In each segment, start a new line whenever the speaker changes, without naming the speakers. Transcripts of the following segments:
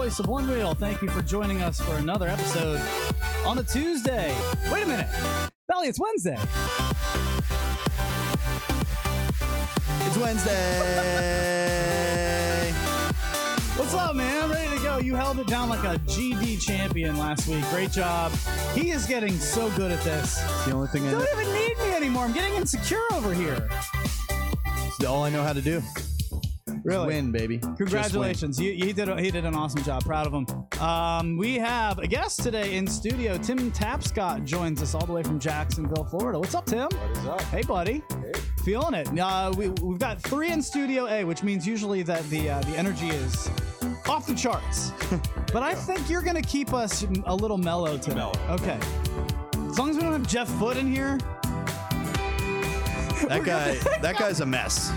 voice of Onewheel. Thank you for joining us for another episode on a Tuesday. Wait a minute. Belly, it's Wednesday.
It's Wednesday.
What's up, man? Ready to go. You held it down like a GD champion last week. Great job. He is getting so good at this.
It's the only thing
You don't even need me anymore. I'm getting insecure over here.
It's all I know how to do.
Really?
Win, baby.
Congratulations. He did an awesome job. Proud of him. We have a guest today in studio. Tim Tapscott joins us all the way from Jacksonville, Florida. What's up, Tim?
What is up?
Hey, buddy.
Hey.
Feeling it. We've got 3 in Studio A, which means usually that the energy is off the charts. But I think you're going to keep us a little mellow today.
Mellow.
Okay. As long as we don't have Jeff Foote in here.
That guy's a mess.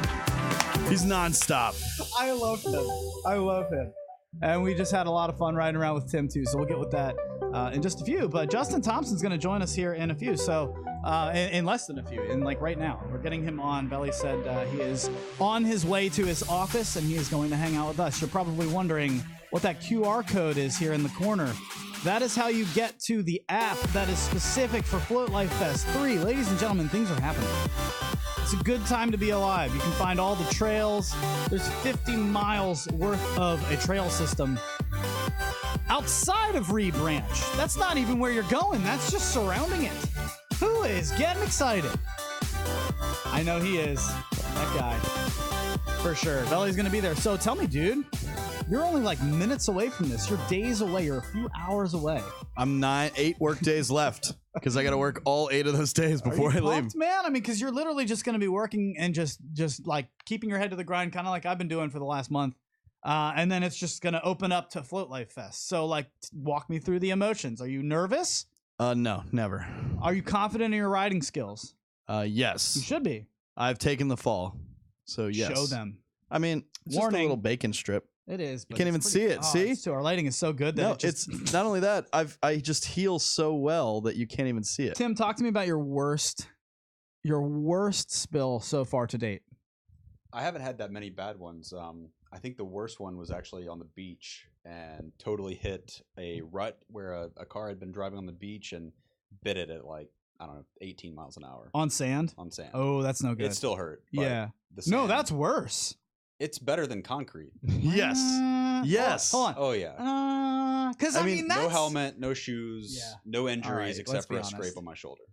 He's nonstop.
I love him. And we just had a lot of fun riding around with Tim, too. So we'll get with that in just a few. But Justyn Thompson's going to join us here in a few. So in less than a few, in like right now. We're getting him on. Belly said he is on his way to his office, and he is going to hang out with us. You're probably wondering what that QR code is here in the corner. That is how you get to the app that is specific for Float Life Fest 3. Ladies and gentlemen, things are happening. It's a good time to be alive. You can find all the trails. There's 50 miles worth of a trail system outside of Branch. That's not even where you're going. That's just surrounding it. Who is getting excited? I know he is. That guy. For sure. Belly's going to be there. So tell me, dude, you're only like minutes away from this. You're days away. You're a few hours away.
I'm 8 work days left because I got to work all 8 of those days before I leave.
Man, I mean, because you're literally just going to be working and just like keeping your head to the grind, kind of like I've been doing for the last month. And then it's just going to open up to Float Life Fest. So like, walk me through the emotions. Are you nervous?
No, never.
Are you confident in your riding skills?
Yes.
You should be.
I've taken the fall. So yes.
Show them.
I mean, it's
Warning.
just a little bacon strip.
It is.
You can't even see it. See?
So our lighting is so good that
No,
it's
it's not only that. I just heal so well that you can't even see it.
Tim, talk to me about your worst spill so far to date.
I haven't had that many bad ones. I think the worst one was actually on the beach and totally hit a rut where a car had been driving on the beach and bit it at like, I don't know, 18 miles an hour.
On sand?
On sand.
Oh, that's no good.
It still hurt. But
Yeah.
the sand,
No, that's worse.
It's better than concrete.
Yes. Yes.
Hold on.
Oh, yeah.
Because I mean, that's...
No helmet, no shoes,
Yeah.
no injuries
All right, let's
except for
be
a
honest.
scrape on my shoulder.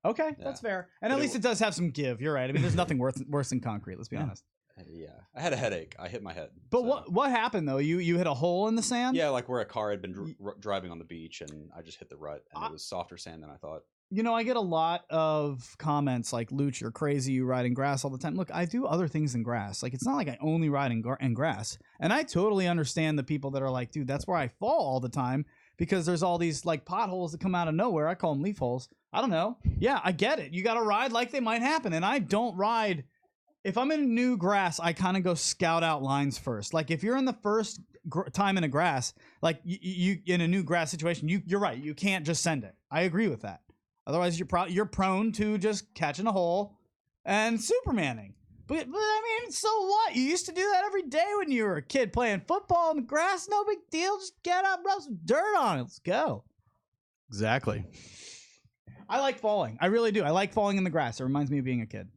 Okay,
Yeah.
that's fair. And
But
at
it
least it does have some give. You're right. I mean, there's nothing worse than concrete. Let's be honest.
Yeah. I had a headache. I hit my head.
But
so.
what happened though? You hit a hole in the sand?
Yeah, like where a car had been driving on the beach and I just hit the rut and it was softer sand than I thought.
You know, I get a lot of comments like, Luch, you're crazy, you ride in grass all the time. Look, I do other things than grass. Like, it's not like I only ride in grass. And I totally understand the people that are like, dude, that's where I fall all the time because there's all these, like, potholes that come out of nowhere. I call them leaf holes. I don't know. Yeah, I get it. You got to ride like they might happen. And I don't ride. If I'm in new grass, I kind of go scout out lines first. Like, if you're in the first time in a grass, like, you in a new grass situation, you're right. You can't just send it. I agree with that. Otherwise, you're prone to just catching a hole and Supermaning. But I mean, so what? You used to do that every day when you were a kid playing football in the grass. No big deal. Just get up, rub some dirt on it. Let's go.
Exactly.
I like falling. I really do. I like falling in the grass. It reminds me of being a kid.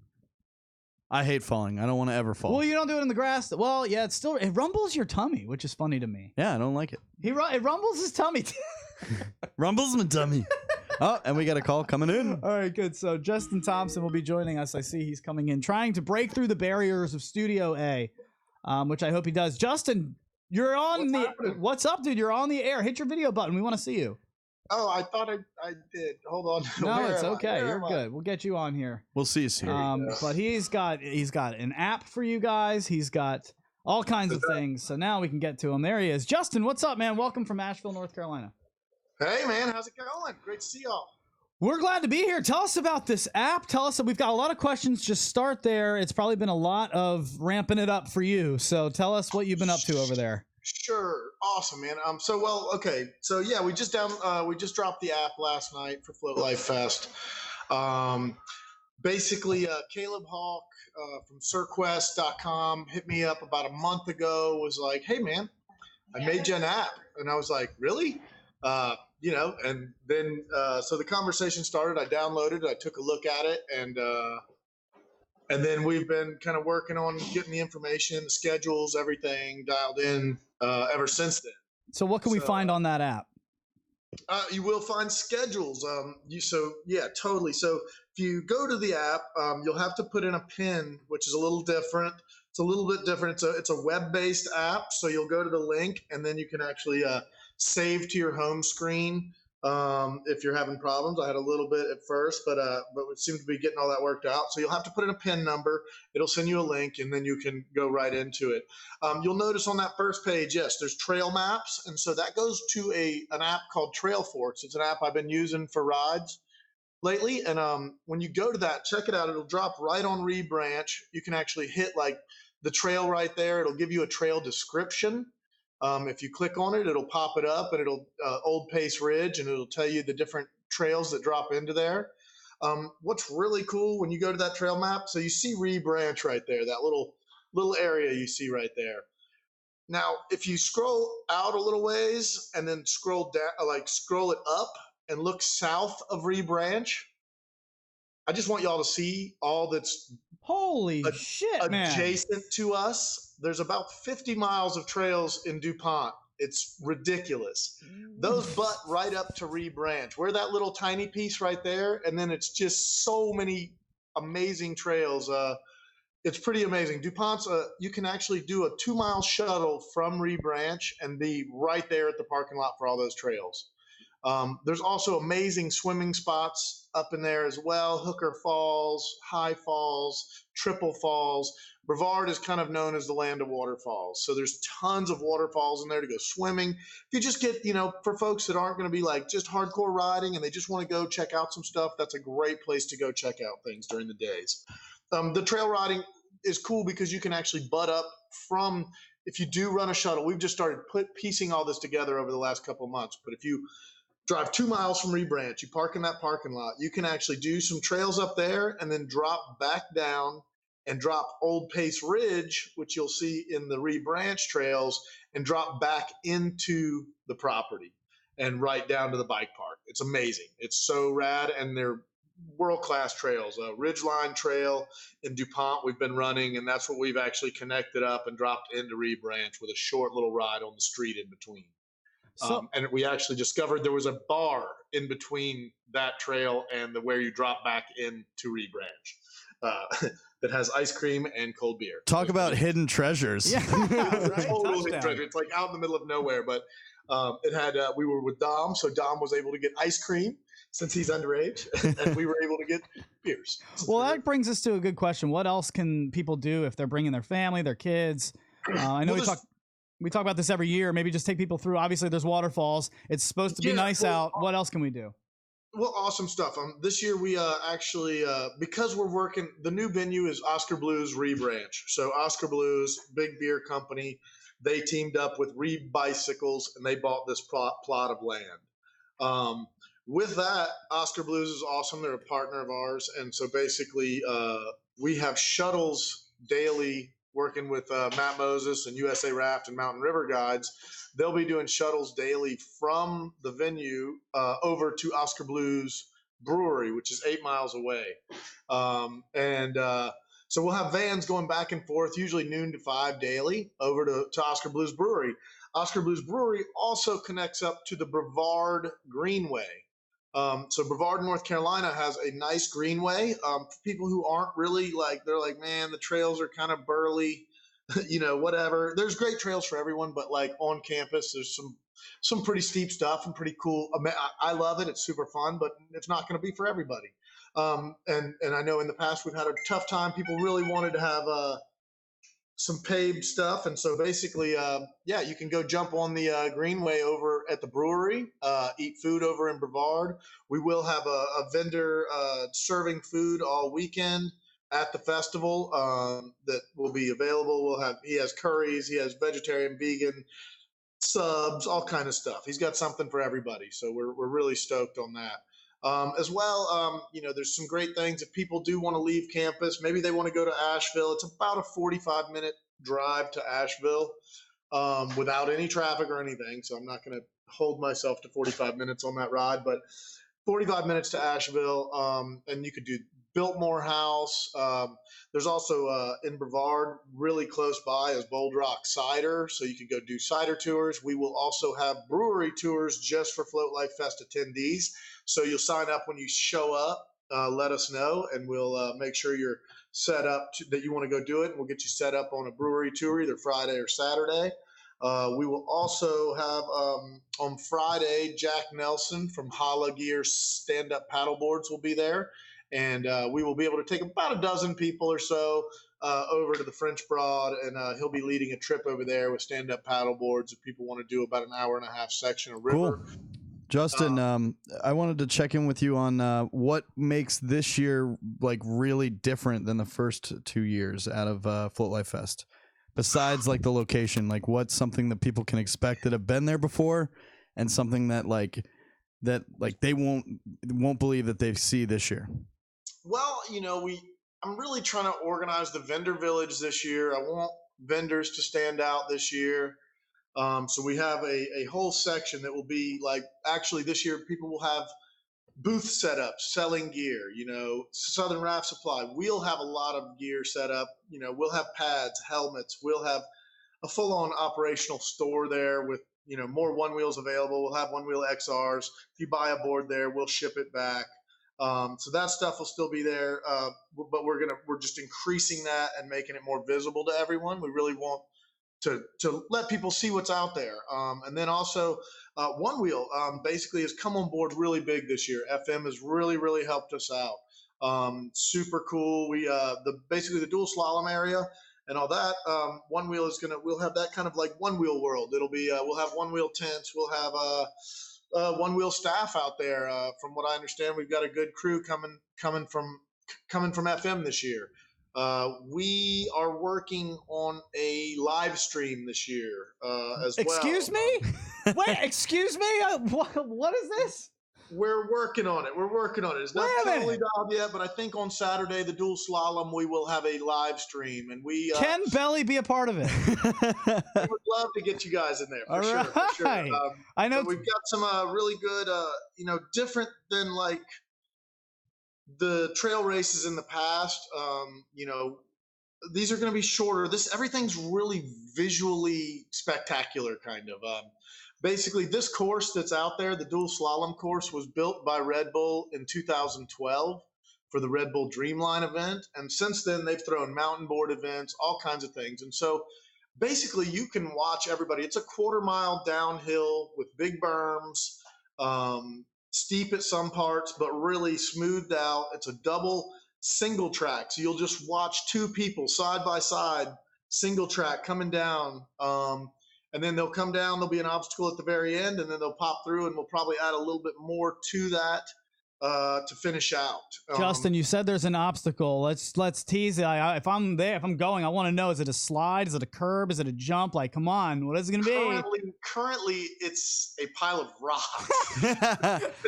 I hate falling. I don't want to ever fall.
Well, you don't do it in the grass. Well, yeah, it rumbles your tummy, which is funny to me.
Yeah, I don't like it.
It rumbles his tummy.
Rumbles my tummy. Oh, and we got a call coming in.
All right, good. So Justyn Thompson will be joining us. I see he's coming in, trying to break through the barriers of Studio A, which I hope he does. Justyn, you're on What's up, dude? You're on the air. Hit your video button. We want to see you.
Oh, I thought I did. Hold on.
No, it's okay. You're good. We'll get you on here.
We'll see you soon.
But he's got an app for you guys. He's got all kinds of things. So now we can get to him. There he is. Justyn, what's up, man? Welcome from Asheville, North Carolina.
Hey, man. How's it going? Great to see y'all.
We're glad to be here. Tell us about this app. Tell us. We've got a lot of questions. Just start there. It's probably been a lot of ramping it up for you. So tell us what you've been up to over there.
Sure. Awesome, man. Okay. So yeah, we just dropped the app last night for Float Life Fest. Basically, Caleb Hawk from SirQuest.com hit me up about a month ago. Was like, hey, man, I made you an app. And I was like, really? You know, and then so the conversation started. I downloaded it. I took a look at it, and then we've been kind of working on getting the information, the schedules, everything dialed in ever since then.
So what can we find on that app?
You will find schedules. Yeah, totally. So if you go to the app, you'll have to put in a PIN, which is a little different. It's a little bit different. It's a web-based app. So you'll go to the link, and then you can actually save to your home screen. If you're having problems, I had a little bit at first, but we seem to be getting all that worked out. So you'll have to put in a PIN number. It'll send you a link, and then you can go right into it. You'll notice on that first page, yes, there's trail maps, and so that goes to an app called Trail Forks. It's an app I've been using for rides lately, and when you go to that, check it out. It'll drop right on Rebranch. You can actually hit like the trail right there. It'll give you a trail description. If you click on it, it'll pop it up, and it'll Old Pace Ridge, and it'll tell you the different trails that drop into there. What's really cool when you go to that trail map, so you see Rebranch right there, that little area you see right there. Now, if you scroll out a little ways and then scroll down, like scroll it up and look south of Rebranch, I just want y'all to see all that's
Holy shit, man.
Adjacent to us. There's about 50 miles of trails in DuPont. It's ridiculous. Those butt right up to Rebranch. We're that little tiny piece right there, and then it's just so many amazing trails. It's pretty amazing. DuPont's, you can actually do a 2-mile shuttle from Rebranch and be right there at the parking lot for all those trails. There's also amazing swimming spots up in there as well. Hooker Falls, High Falls, Triple Falls. Brevard is kind of known as the land of waterfalls. So there's tons of waterfalls in there to go swimming. If you just get, for folks that aren't going to be like just hardcore riding and they just want to go check out some stuff, that's a great place to go check out things during the days. The trail riding is cool because you can actually butt up from, if you do run a shuttle, we've just started piecing all this together over the last couple of months. But if you drive 2 miles from Rebranch, you park in that parking lot, you can actually do some trails up there and then drop back down and drop Old Pace Ridge, which you'll see in the Rebranch trails, and drop back into the property and right down to the bike park. It's amazing. It's so rad, and they're world-class trails. Ridgeline Trail in DuPont we've been running, and that's what we've actually connected up and dropped into Rebranch with a short little ride on the street in between. And we actually discovered there was a bar in between that trail and where you drop back into Rebranch. That has ice cream and cold beer.
Talk about hidden treasures.
Yeah, right?
Total hidden treasure. It's like out in the middle of nowhere, but it had. We were with Dom, so Dom was able to get ice cream since he's underage, and we were able to get beers.
Well, that brings us to a good question. What else can people do if they're bringing their family, their kids? I know we talk about this every year. Maybe just take people through. Obviously, there's waterfalls. It's supposed to be nice out. What else can we do?
Well, awesome stuff. This year we actually, because we're working, the new venue is Oscar Blues Rebranch. So Oscar Blues, big beer company, they teamed up with Bicycles and they bought this plot of land. With that, Oscar Blues is awesome. They're a partner of ours. And so basically we have shuttles daily working with Matt Moses and USA Raft and Mountain River Guides. They'll be doing shuttles daily from the venue over to Oscar Blues Brewery, which is 8 miles away. So we'll have vans going back and forth, usually noon to 5 daily, over to Oscar Blues Brewery. Oscar Blues Brewery also connects up to the Brevard Greenway. So Brevard, North Carolina has a nice greenway. For people who aren't really they're like, man, the trails are kind of burly. Whatever. There's great trails for everyone, but on campus, there's some pretty steep stuff and pretty cool. I love it. It's super fun, but it's not going to be for everybody. And I know in the past we've had a tough time. People really wanted to have some paved stuff, and so basically, you can go jump on the greenway over at the brewery, eat food over in Brevard. We will have a vendor serving food all weekend at the festival that will be available. He has curries, he has vegetarian, vegan subs, all kind of stuff. He's got something for everybody. So we're really stoked on that. As well, there's some great things. If people do want to leave campus, maybe they want to go to Asheville. It's about a 45-minute drive to Asheville. without any traffic or anything. So I'm not going to hold myself to 45 minutes on that ride, but 45 minutes to Asheville. And you could do Biltmore House. There's also in Brevard, really close by, is Bold Rock Cider. So you could go do cider tours. We will also have brewery tours just for Float Life Fest attendees. So you'll sign up when you show up. Let us know, and we'll make sure you're set up that you want to go do it. And we'll get you set up on a brewery tour either Friday or Saturday. We will also have on Friday, Jack Nelson from Hala Gear Stand-Up Paddleboards will be there. And we will be able to take about a dozen people or so over to the French Broad, and he'll be leading a trip over there with stand-up paddleboards if people want to do about an hour and a half section of river.
Cool. Justyn, I wanted to check in with you on what makes this year like really different than the first 2 years out of Float Life Fest. Besides like the location, like what's something that people can expect that have been there before, and something that they won't believe that they see this year.
Well, I'm really trying to organize the vendor village this year. I want vendors to stand out this year. So we have a whole section that will be like, actually this year people will have booth setups, selling gear, Southern Raft Supply. We'll have a lot of gear set up. We'll have pads, helmets. We'll have a full-on operational store there with, more Onewheels available. We'll have Onewheel XRs. If you buy a board there, we'll ship it back. So that stuff will still be there. But we're just increasing that and making it more visible to everyone. We really want to let people see what's out there. And then also Onewheel basically has come on board really big this year. FM has really, really helped us out. Super cool. We basically the dual slalom area and all that. Onewheel we'll have that kind of like Onewheel world. It'll be we'll have Onewheel tents. We'll have Onewheel staff out there. From what I understand, we've got a good crew coming from FM this year. We are working on a live stream this year as well.
Excuse me? Wait, excuse me? What is this?
We're working on it. It's not totally dialed yet, but I think on Saturday, the dual slalom, we will have a live stream. And we
can Belly be a part of it?
We would love to get you guys in there for sure.
I know
we've got some really good, different than like the trail races in the past. These are going to be shorter. Everything's really visually spectacular, kind of. Basically, this course that's out there, the dual slalom course, was built by Red Bull in 2012 for the Red Bull Dreamline event. And since then, they've thrown mountain board events, all kinds of things. And so basically, you can watch everybody. It's a 1/4 mile downhill with big berms, steep at some parts, but really smoothed out. It's a double single track. So you'll just watch two people side by side, single track coming down. And then they'll come down, there'll be an obstacle at the very end, and then they'll pop through, and we'll probably add a little bit more to that to finish out.
Justyn, you said there's an obstacle. Let's tease it. If I'm there, if I'm going, I want to know, is it a slide? Is it a curb? Is it a jump? Like, come on, what is it going to be?
Currently, it's a pile of rocks.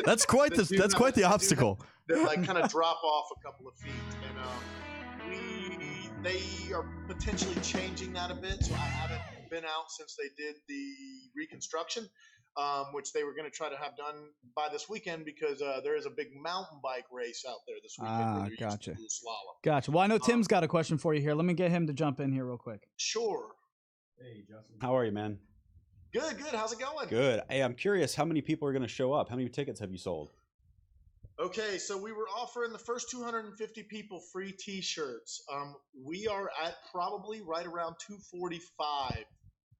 That's quite the obstacle.
That like kind of drop off a couple of feet. And they are potentially changing that a bit, so I haven't been out since they did the reconstruction, which they were going to try to have done by this weekend because there is a big mountain bike race out there this weekend.
Gotcha.
Slalom.
Gotcha. Well, I know Tim's got a question for you here. Let me get him to jump in here real quick.
Sure.
Hey, Justin. How are you, man?
Good. How's it going?
Good. Hey, I'm curious, how many people are going to show up? How many tickets have you sold?
Okay, so we were offering the first 250 people free T-shirts. We are at probably right around 245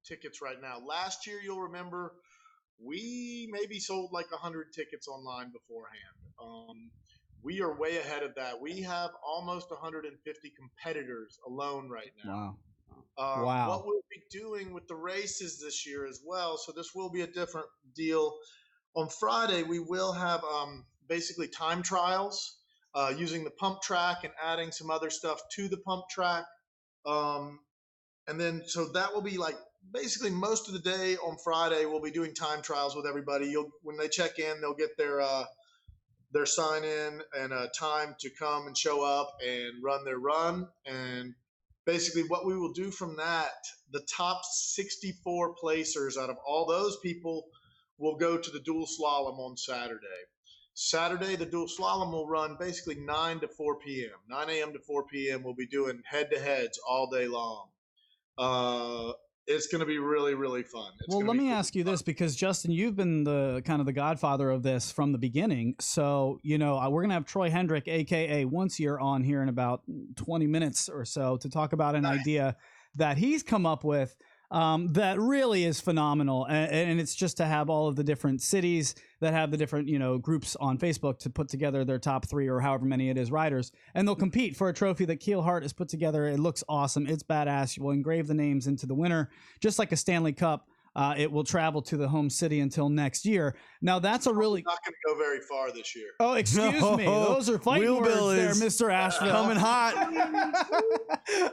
tickets right now. Last year, you'll remember, we maybe sold like 100 tickets online beforehand. We are way ahead of that. We have almost 150 competitors alone right now.
Wow.
What we'll be doing with the races this year as well, so this will be a different deal. On Friday, we will have basically time trials using the pump track and adding some other stuff to the pump track. And then, so that will be like basically most of the day on Friday, we'll be doing time trials with everybody. When they check in, they'll get their sign in and time to come and show up and run their run. And basically what we will do from that, the top 64 placers out of all those people will go to the dual slalom on Saturday. Saturday, the dual slalom will run basically 9 to 4 p.m. 9 a.m. to 4 p.m. We'll be doing head-to-heads all day long. It's going to be really, really fun.
Well, let me ask you this, because Justyn, you've been the kind of the godfather of this from the beginning. So, we're going to have Troy Hendrick, aka Once Year, on here in about 20 minutes or so to talk about an idea that he's come up with that really is phenomenal. And it's just to have all of the different cities that have the different, groups on Facebook to put together their top 3 or however many it is riders. And they'll compete for a trophy that Kiel Hart has put together. It looks awesome. It's badass. You will engrave the names into the winner, just like a Stanley Cup. It will travel to the home city until next year. Now, that's a really...
not going to go very far this year.
Oh, excuse me. Those are fighting words there, Mr. Asheville.
Coming hot.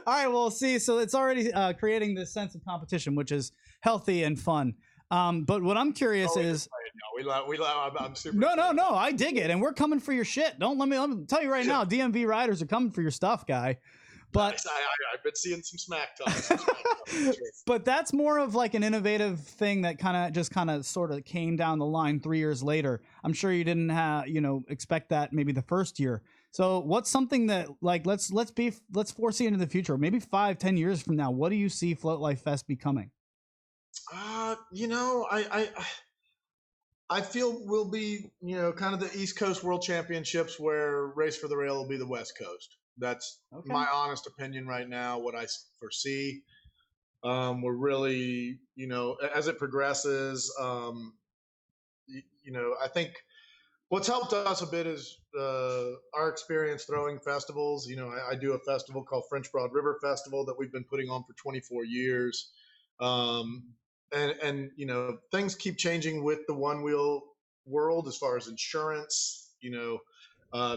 All right, well, see, so it's already creating this sense of competition, which is healthy and fun. But what I'm curious is...
I'm super
No, I dig it, and we're coming for your shit. Let me tell you right now, DMV riders are coming for your stuff, guy. But
nice. I've been seeing some smack talk.
But that's more of like an innovative thing that kind of sort of came down the line 3 years later. I'm sure you didn't expect that maybe the first year. So what's something that, like, let's foresee into the future, maybe 5-10 years from now, what do you see Float Life Fest becoming?
I feel we'll be, kind of the East Coast World Championships, where Race for the Rail will be the West Coast. That's my honest opinion right now, what I foresee. We're really, as it progresses, I think what's helped us a bit is our experience throwing festivals. I do a festival called French Broad River Festival that we've been putting on for 24 years. And things keep changing with the Onewheel world as far as insurance.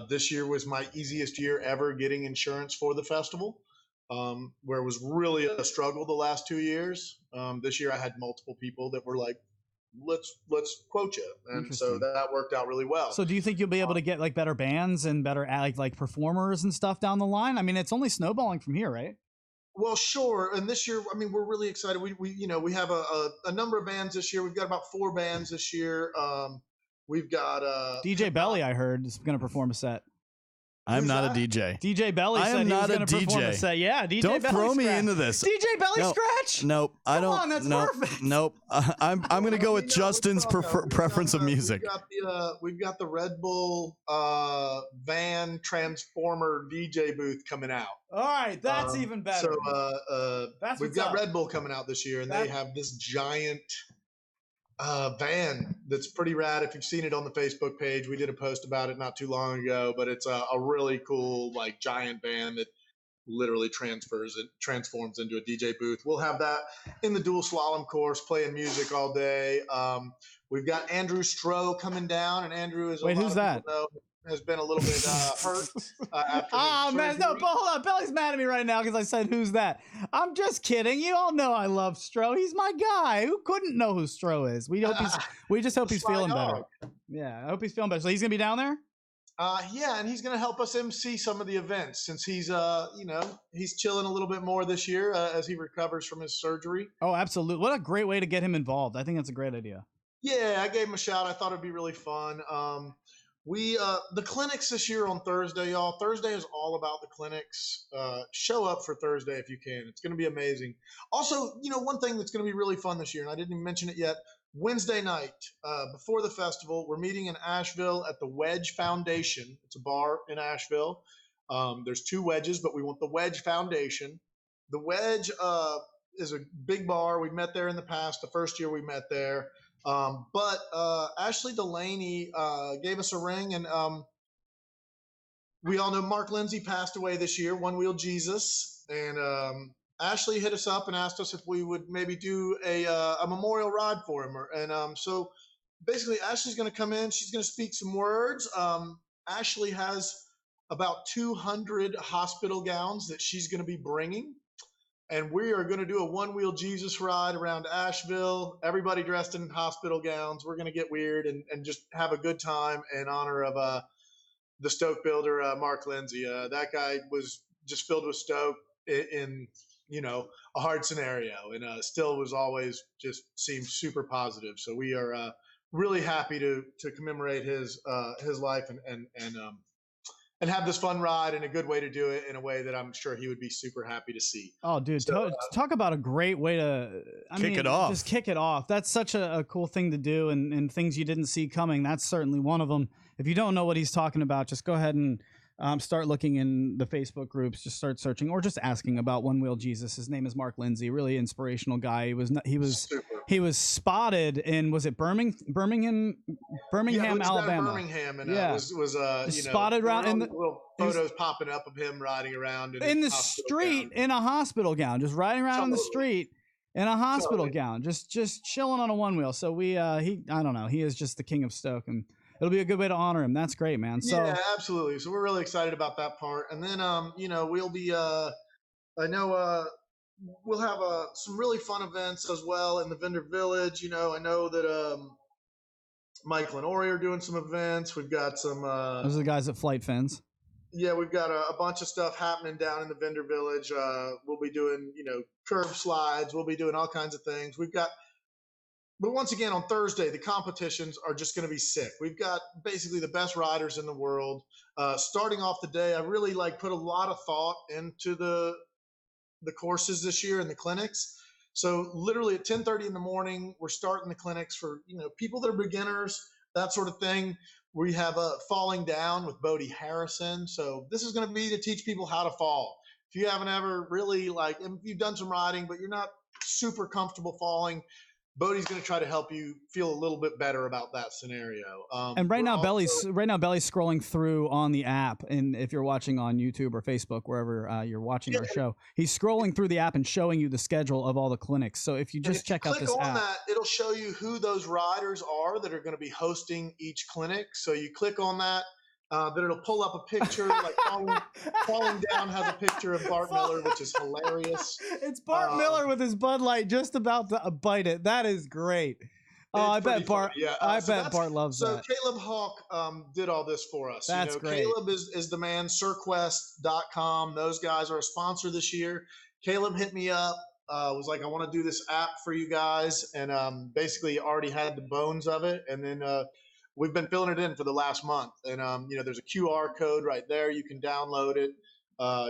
This year was my easiest year ever getting insurance for the festival, where it was really a struggle the last 2 years. This year I had multiple people that were like, let's quote you. And so that worked out really well.
So do you think you'll be able to get like better bands and better like performers and stuff down the line? I mean, it's only snowballing from here, right?
Well, sure. And this year, we're really excited. We have a number of bands this year. We've got about 4 bands this year. We've got
DJ Belly, I heard, is going to perform a set.
I'm not a DJ.
DJ Belly said he was going to perform a set. Yeah, DJ
Don't
Belly
throw me
Scratch.
into this.
DJ Belly Scratch?
Nope. I don't.
Come on, that's perfect.
Nope. I'm going to go with Justyn's preference of music.
We've got the Red Bull van transformer DJ booth coming out.
All right, that's even better.
So we've got Red Bull coming out this year, and they have this giant van that's pretty rad. If you've seen it on the Facebook page, we did a post about it not too long ago, but it's a really cool, like, giant van that literally transforms into a DJ booth. We'll have that in the dual slalom course, playing music all day. We've got Andrew Stroh coming down, and Andrew is
who's that?
Has been a little bit hurt.
Man, no, but hold on. Belly's mad at me right now because I said, who's that? I'm just kidding. You all know I love Stroh. He's my guy. Who couldn't know who Stroh is? We just hope he's feeling better. Yeah, I hope he's feeling better. So he's going to be down there?
Yeah, and he's going to help us MC some of the events since he's, he's chilling a little bit more this year as he recovers from his surgery.
Oh, absolutely. What a great way to get him involved. I think that's a great idea.
Yeah, I gave him a shout. I thought it'd be really fun. The clinics this year on Thursday, y'all. Thursday is all about the clinics. Show up for Thursday if you can. It's going to be amazing. Also, one thing that's going to be really fun this year, and I didn't even mention it yet, Wednesday night before the festival, we're meeting in Asheville at the Wedge Foundation. It's a bar in Asheville. There's 2 wedges, but we want the Wedge Foundation. The Wedge is a big bar. We met there in the past. The first year we met there. But Ashley Delaney gave us a ring, and we all know Mark Lindsay passed away this year, Onewheel Jesus, and Ashley hit us up and asked us if we would maybe do a memorial ride for him. And so basically Ashley's going to come in. She's going to speak some words. Ashley has about 200 hospital gowns that she's going to be bringing. And we are going to do a Onewheel Jesus ride around Asheville, everybody dressed in hospital gowns. We're going to get weird and just have a good time in honor of the Stoke builder, Mark Lindsay. That guy was just filled with stoke in a hard scenario, and still was always just seemed super positive. So we are really happy to commemorate his life and have this fun ride, and a good way to do it in a way that I'm sure he would be super happy to see.
Oh, dude,
So,
talk about a great way to
Kick it off.
Just kick it off. That's such a cool thing to do, and things you didn't see coming. That's certainly one of them. If you don't know what he's talking about, just go ahead and start looking in the Facebook groups. Just start searching, or just asking about One Wheel Jesus. His name is Mark Lindsay. Really inspirational guy. He was spotted in, was it Birmingham, Alabama?
Birmingham, and
Yeah.
was
spotted around in the
little photos popping up of him riding around
in the street in a hospital gown, just riding around in the street in a hospital gown, just chilling on a one wheel. So I don't know, he is just the king of Stoke, and it'll be a good way to honor him. That's great, man. So
yeah, absolutely. So we're really excited about that part. And then we'll be I know we'll have some really fun events as well in the vendor village. I know that Michael and Ori are doing some events. We've got some
those are the guys at Flight Fins.
Yeah, we've got a bunch of stuff happening down in the vendor village. We'll be doing, curb slides. We'll be doing all kinds of things. But once again, on Thursday, the competitions are just going to be sick. We've got basically the best riders in the world. Starting off the day, I really put a lot of thought into the courses this year and the clinics. So literally at 10:30 in the morning, we're starting the clinics for people that are beginners, that sort of thing. We have Falling Down with Bodie Harrison. So this is going to be to teach people how to fall. If you haven't ever really if you've done some riding, but you're not super comfortable falling, Bodie's going to try to help you feel a little bit better about that scenario.
And right now, Belly's scrolling through on the app, and if you're watching on YouTube or Facebook, wherever you're watching our show, he's scrolling through the app and showing you the schedule of all the clinics. So if you just check out this app,
click on that, it'll show you who those riders are that are going to be hosting each clinic. So you click on that. Then it'll pull up a picture, Falling Down has a picture of Bart Miller, which is hilarious.
It's Bart Miller with his Bud Light just about to bite it. That is great. Oh, I bet Bart.
Yeah,
I bet Bart loves that.
So Caleb Hawk did all this for us.
That's great.
Caleb is the man. SurQuest.com. Those guys are a sponsor this year. Caleb hit me up. Was like, I want to do this app for you guys, and basically already had the bones of it, and then. We've been filling it in for the last month, and there's a QR code right there. You can download it.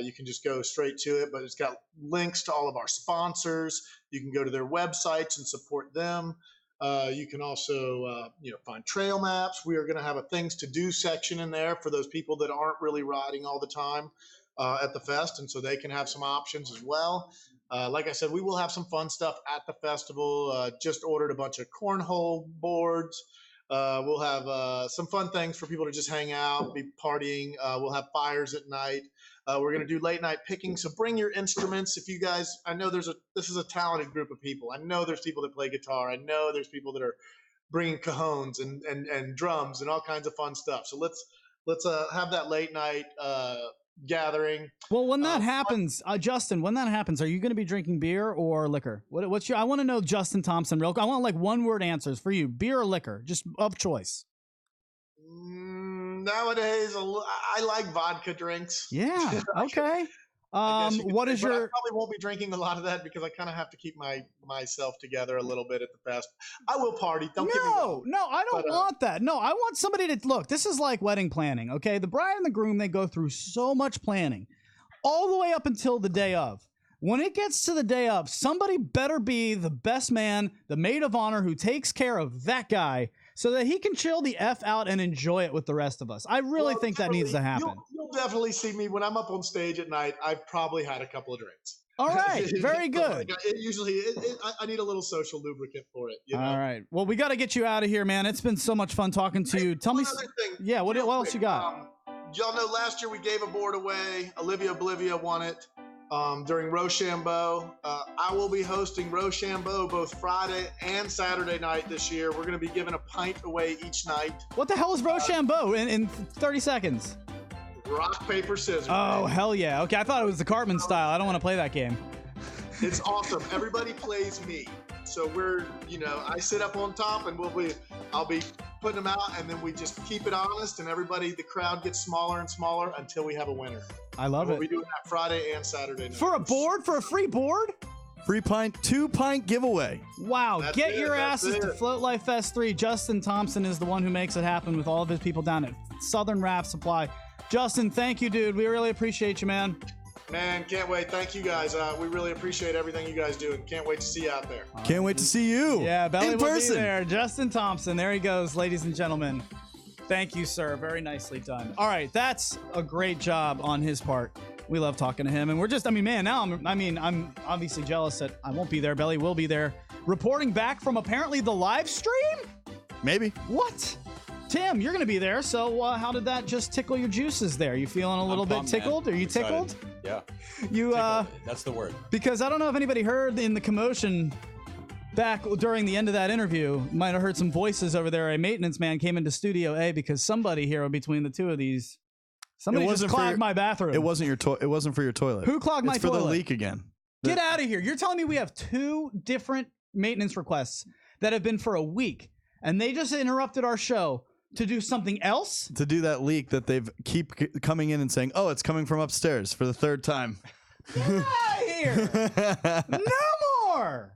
You can just go straight to it, but it's got links to all of our sponsors. You can go to their websites and support them. You can also, find trail maps. We are going to have a things to do section in there for those people that aren't really riding all the time at the fest, and so they can have some options as well. Like I said, we will have some fun stuff at the festival. Just ordered a bunch of cornhole boards. We'll have some fun things for people to just hang out, be partying. We'll have fires at night. We're going to do late night picking. So bring your instruments. If you guys, I know this is a talented group of people. I know there's people that play guitar. I know there's people that are bringing cajones and drums and all kinds of fun stuff. So let's have that late night gathering.
Well, when that happens, Justyn, when that happens, are you going to be drinking beer or liquor? What's your? I want to know, Justyn Thompson, real quick. I want one word answers for you: beer or liquor, just of choice.
Nowadays, I like vodka drinks.
Yeah. Okay. What is your?
I probably won't be drinking a lot of that because I kind of have to keep myself together a little bit at the fest. I will party. Don't get me wrong.
No, I don't want that. No, I want somebody to look. This is like wedding planning. Okay, the bride and the groom, they go through so much planning, all the way up until the day of. When it gets to the day of, somebody better be the best man, the maid of honor who takes care of that guy, so that he can chill the F out and enjoy it with the rest of us. I really think that needs to happen.
You'll definitely see me when I'm up on stage at night. I've probably had a couple of drinks.
All right, very good.
I need a little social lubricant for it.
All right. Well, we got to get you out of here, man. It's been so much fun talking to you. Tell me. Yeah, what else you got?
Y'all know last year we gave a board away. Olivia Oblivia won it. During Rochambeau. I will be hosting Rochambeau both Friday and Saturday night this year. We're going to be giving a pint away each night.
What the hell is Rochambeau in 30 seconds?
Rock, paper, scissors.
Oh, hell yeah. Okay, I thought it was the Cartman style. I don't want to play that game.
It's awesome. Everybody plays me. So we're, I sit up on top and I'll be putting them out, and then we just keep it honest, and the crowd gets smaller and smaller until we have a winner.
I love
We'll
it.
be doing that Friday and Saturday night.
For a free board?
Free pint, 2-pint giveaway.
Wow.
That's
Get
it,
your
that's
asses
it.
to Float Life Fest 3. Justyn Thompson is the one who makes it happen with all of his people down at Southern Raft Supply. Justyn, thank you, dude. We really appreciate you, man.
Man, can't wait. Thank you guys. We really appreciate everything you guys do, and can't wait to see you out there.
Can't wait to see you.
Yeah, Belly
in
will
person.
be there. Justyn Thompson. There he goes, ladies and gentlemen. Thank you, sir. Very nicely done. All right, that's a great job on his part. We love talking to him, and we're just, now I'm obviously jealous that I won't be there. Belly will be there, reporting back from apparently the live stream.
Maybe.
What? Tim, you're going to be there, so how did that just tickle your juices there? You feeling a little bit
pumped, man.
tickled? Are you
I'm excited.
tickled?
Yeah.
You
That's the word.
because I don't know if anybody heard in the commotion back during the end of that interview, might have heard some voices over there. A maintenance man came into Studio A because somebody here between the two of these, somebody just clogged my bathroom.
It wasn't It wasn't for your toilet.
Who clogged my
It's for
toilet?
the leak again.
Get out of here. You're telling me we have 2 different maintenance requests that have been for a week, and they just interrupted our show to do something else?
To do that leak that they've keep coming in and saying, oh, it's coming from upstairs for the 3rd time.
Get out of here. No more.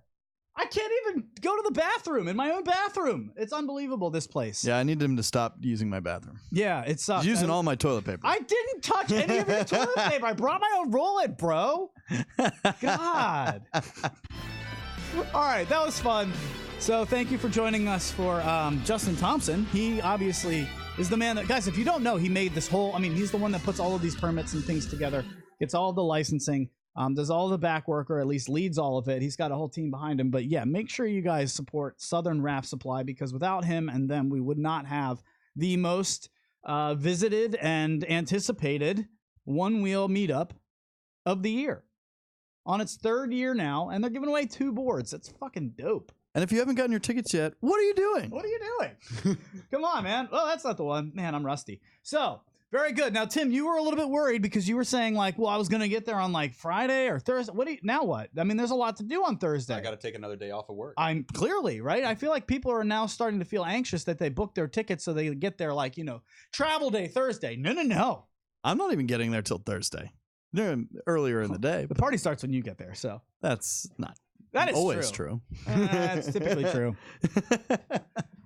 I can't even go to the bathroom in my own bathroom. It's unbelievable, this place.
Yeah, I need him to stop using my bathroom.
Yeah, it sucks.
He's using all my toilet paper.
I didn't touch any of your toilet paper. I brought my own roll-it, bro. God. All right, that was fun. So thank you for joining us for Justyn Thompson. He obviously is the man that, guys, if you don't know, he made this whole, he's the one that puts all of these permits and things together, gets all the licensing, does all the back work, or at least leads all of it. He's got a whole team behind him. But yeah, make sure you guys support Southern Raft Supply, because without him and them, we would not have the most visited and anticipated Onewheel meetup of the year. On its 3rd year now, and they're giving away 2 boards. That's fucking dope.
And if you haven't gotten your tickets yet, what are you doing?
What are you doing? Come on, man. Well, that's not the one. Man, I'm rusty. So, very good. Now, Tim, you were a little bit worried because you were saying, like, well, I was going to get there on, like, Friday or Thursday. Now what? There's a lot to do on Thursday.
I got to take another day off of work.
I'm clearly, right? I feel like people are now starting to feel anxious that they booked their tickets so they get there, like, travel day Thursday. No.
I'm not even getting there till Thursday. Earlier in the day.
The
But
party starts when you get there, so.
that's not
That is
always true.
That's typically true.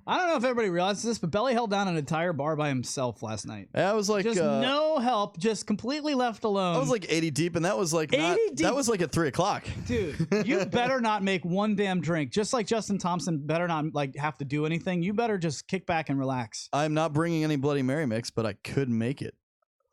I don't know if everybody realizes this, but Belly held down an entire bar by himself last night.
I was like,
Just no help, just completely left alone.
I was like 80 deep, and that was like
80 deep?
That was like at 3:00.
Dude, you better not make one damn drink. Just like Justyn Thompson better not have to do anything. You better just kick back and relax.
I'm not bringing any Bloody Mary mix, but I could make it.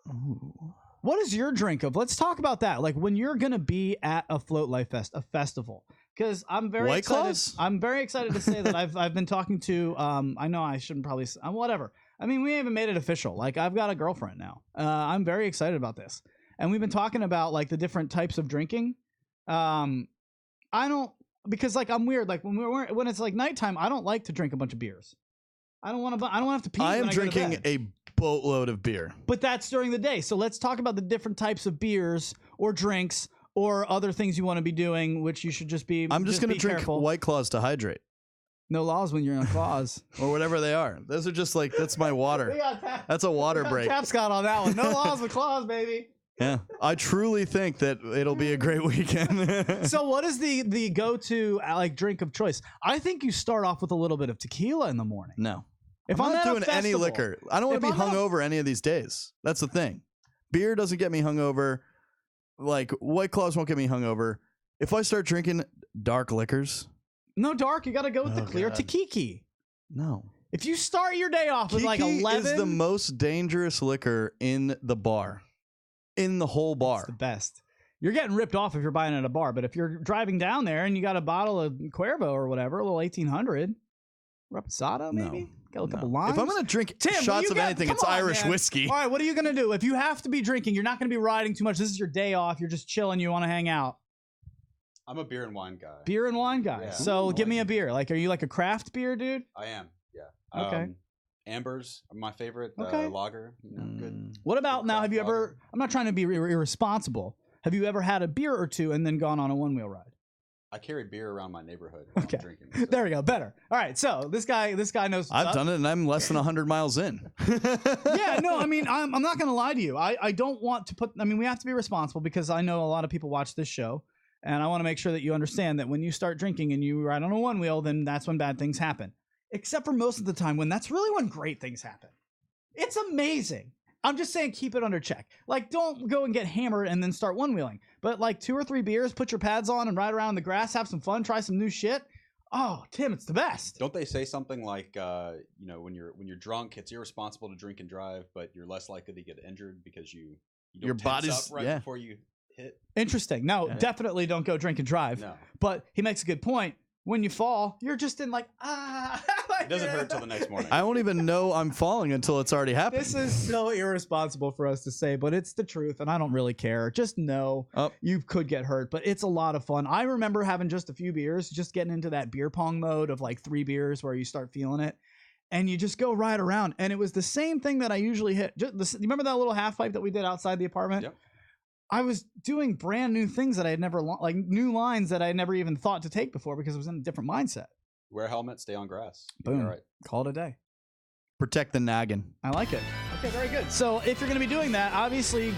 Ooh.
What is your drink of? Let's talk about that. Like when you're gonna be at a Float Life Fest, a festival. Because I'm very
White
excited.
Claws?
I'm very excited to say that I've been talking to. I know I shouldn't probably. Whatever. We haven't made it official. Like I've got a girlfriend now. I'm very excited about this, and we've been talking about like the different types of drinking. I don't because like I'm weird. Like when it's like nighttime, I don't like to drink a bunch of beers. I don't want to have to pee.
I am
when I go to
drinking
bed.
a boatload of beer.
But that's during the day. So let's talk about the different types of beers or drinks or other things you want to be doing, which you should just be.
I'm just going to
be
drink
careful.
White Claws to hydrate.
No laws when you're in a clause.
Or whatever they are. Those are just like, that's my water. That's a water break.
Tapscott on that one. No laws with claws, baby.
Yeah. I truly think that it'll be a great weekend.
So what is the go-to like drink of choice? I think you start off with a little bit of tequila in the morning.
No.
If
I'm not
at a
doing any
festival-
liquor. I don't want to
if
be
I'm at a-
hungover any of these days. That's the thing. Beer doesn't get me hungover. Like White Claws won't get me hungover. If I start drinking dark liquors,
No dark, you got to go with the
Oh,
clear
God.
to Kiki.
no.
If you start your day off with like
Kiki
11,
is the most dangerous liquor in the bar. In the whole bar.
it's the best. You're getting ripped off if you're buying it at a bar, but if you're driving down there and you got a bottle of Cuervo or whatever, a little 1800 reposado maybe, got a couple limes.
If I'm going to drink
Tim,
shots
you
of
got-
anything,
come
it's
on,
Irish
man.
whiskey.
All right, what are you going to do? If you have to be drinking, you're not going to be riding too much. This is your day off. You're just chilling. You want to hang out.
I'm a beer and wine guy.
Beer and wine guy.
Yeah.
So
Ooh.
give me a beer. Like, are you like a craft beer, dude?
I am. Yeah.
Okay.
Ambers are my favorite
Okay.
lager. Good.
What about
Good
now? Have you
craft
ever,
lager.
I'm not trying to be irresponsible. Have you ever had a beer or two and then gone on a one-wheel ride?
I carry beer around my neighborhood while
Okay.
I'm drinking. So.
There we go. Better. All right. So this guy knows.
I've done it, and I'm less than 100 miles in.
Yeah, no, I mean, I'm not going to lie to you. I don't want to we have to be responsible because I know a lot of people watch this show, and I want to make sure that you understand that when you start drinking and you ride on a one wheel, then that's when bad things happen. Except for most of the time when that's really when great things happen. It's amazing. I'm just saying keep it under check. Like, don't go and get hammered and then start one-wheeling. But like 2 or 3 beers, put your pads on and ride around in the grass, have some fun, try some new shit. Oh, Tim, it's the best.
Don't they say something like, when you're drunk, it's irresponsible to drink and drive, but you're less likely to get injured because you don't
Your
tense
body's-
up right
yeah.
before you hit?
Interesting. No, definitely don't go drink and drive.
No.
But he makes a good point. When you fall, you're just in like,
It doesn't hurt till the next morning.
I won't even know I'm falling until it's already happened.
This is so irresponsible for us to say, but it's the truth, and I don't really care. Just know you could get hurt, but it's a lot of fun. I remember having just a few beers, just getting into that beer pong mode of like 3 beers where you start feeling it, and you just go right around. And it was the same thing that I usually hit. You remember that little half pipe that we did outside the apartment?
Yep.
I was doing brand new things that I had never, like new lines that I had never even thought to take before because I was in a different mindset.
Wear a helmet, stay on grass.
Boom.
All right.
Call it a day.
Protect the noggin.
I like it. Okay, very good. So if you're going to be doing that, obviously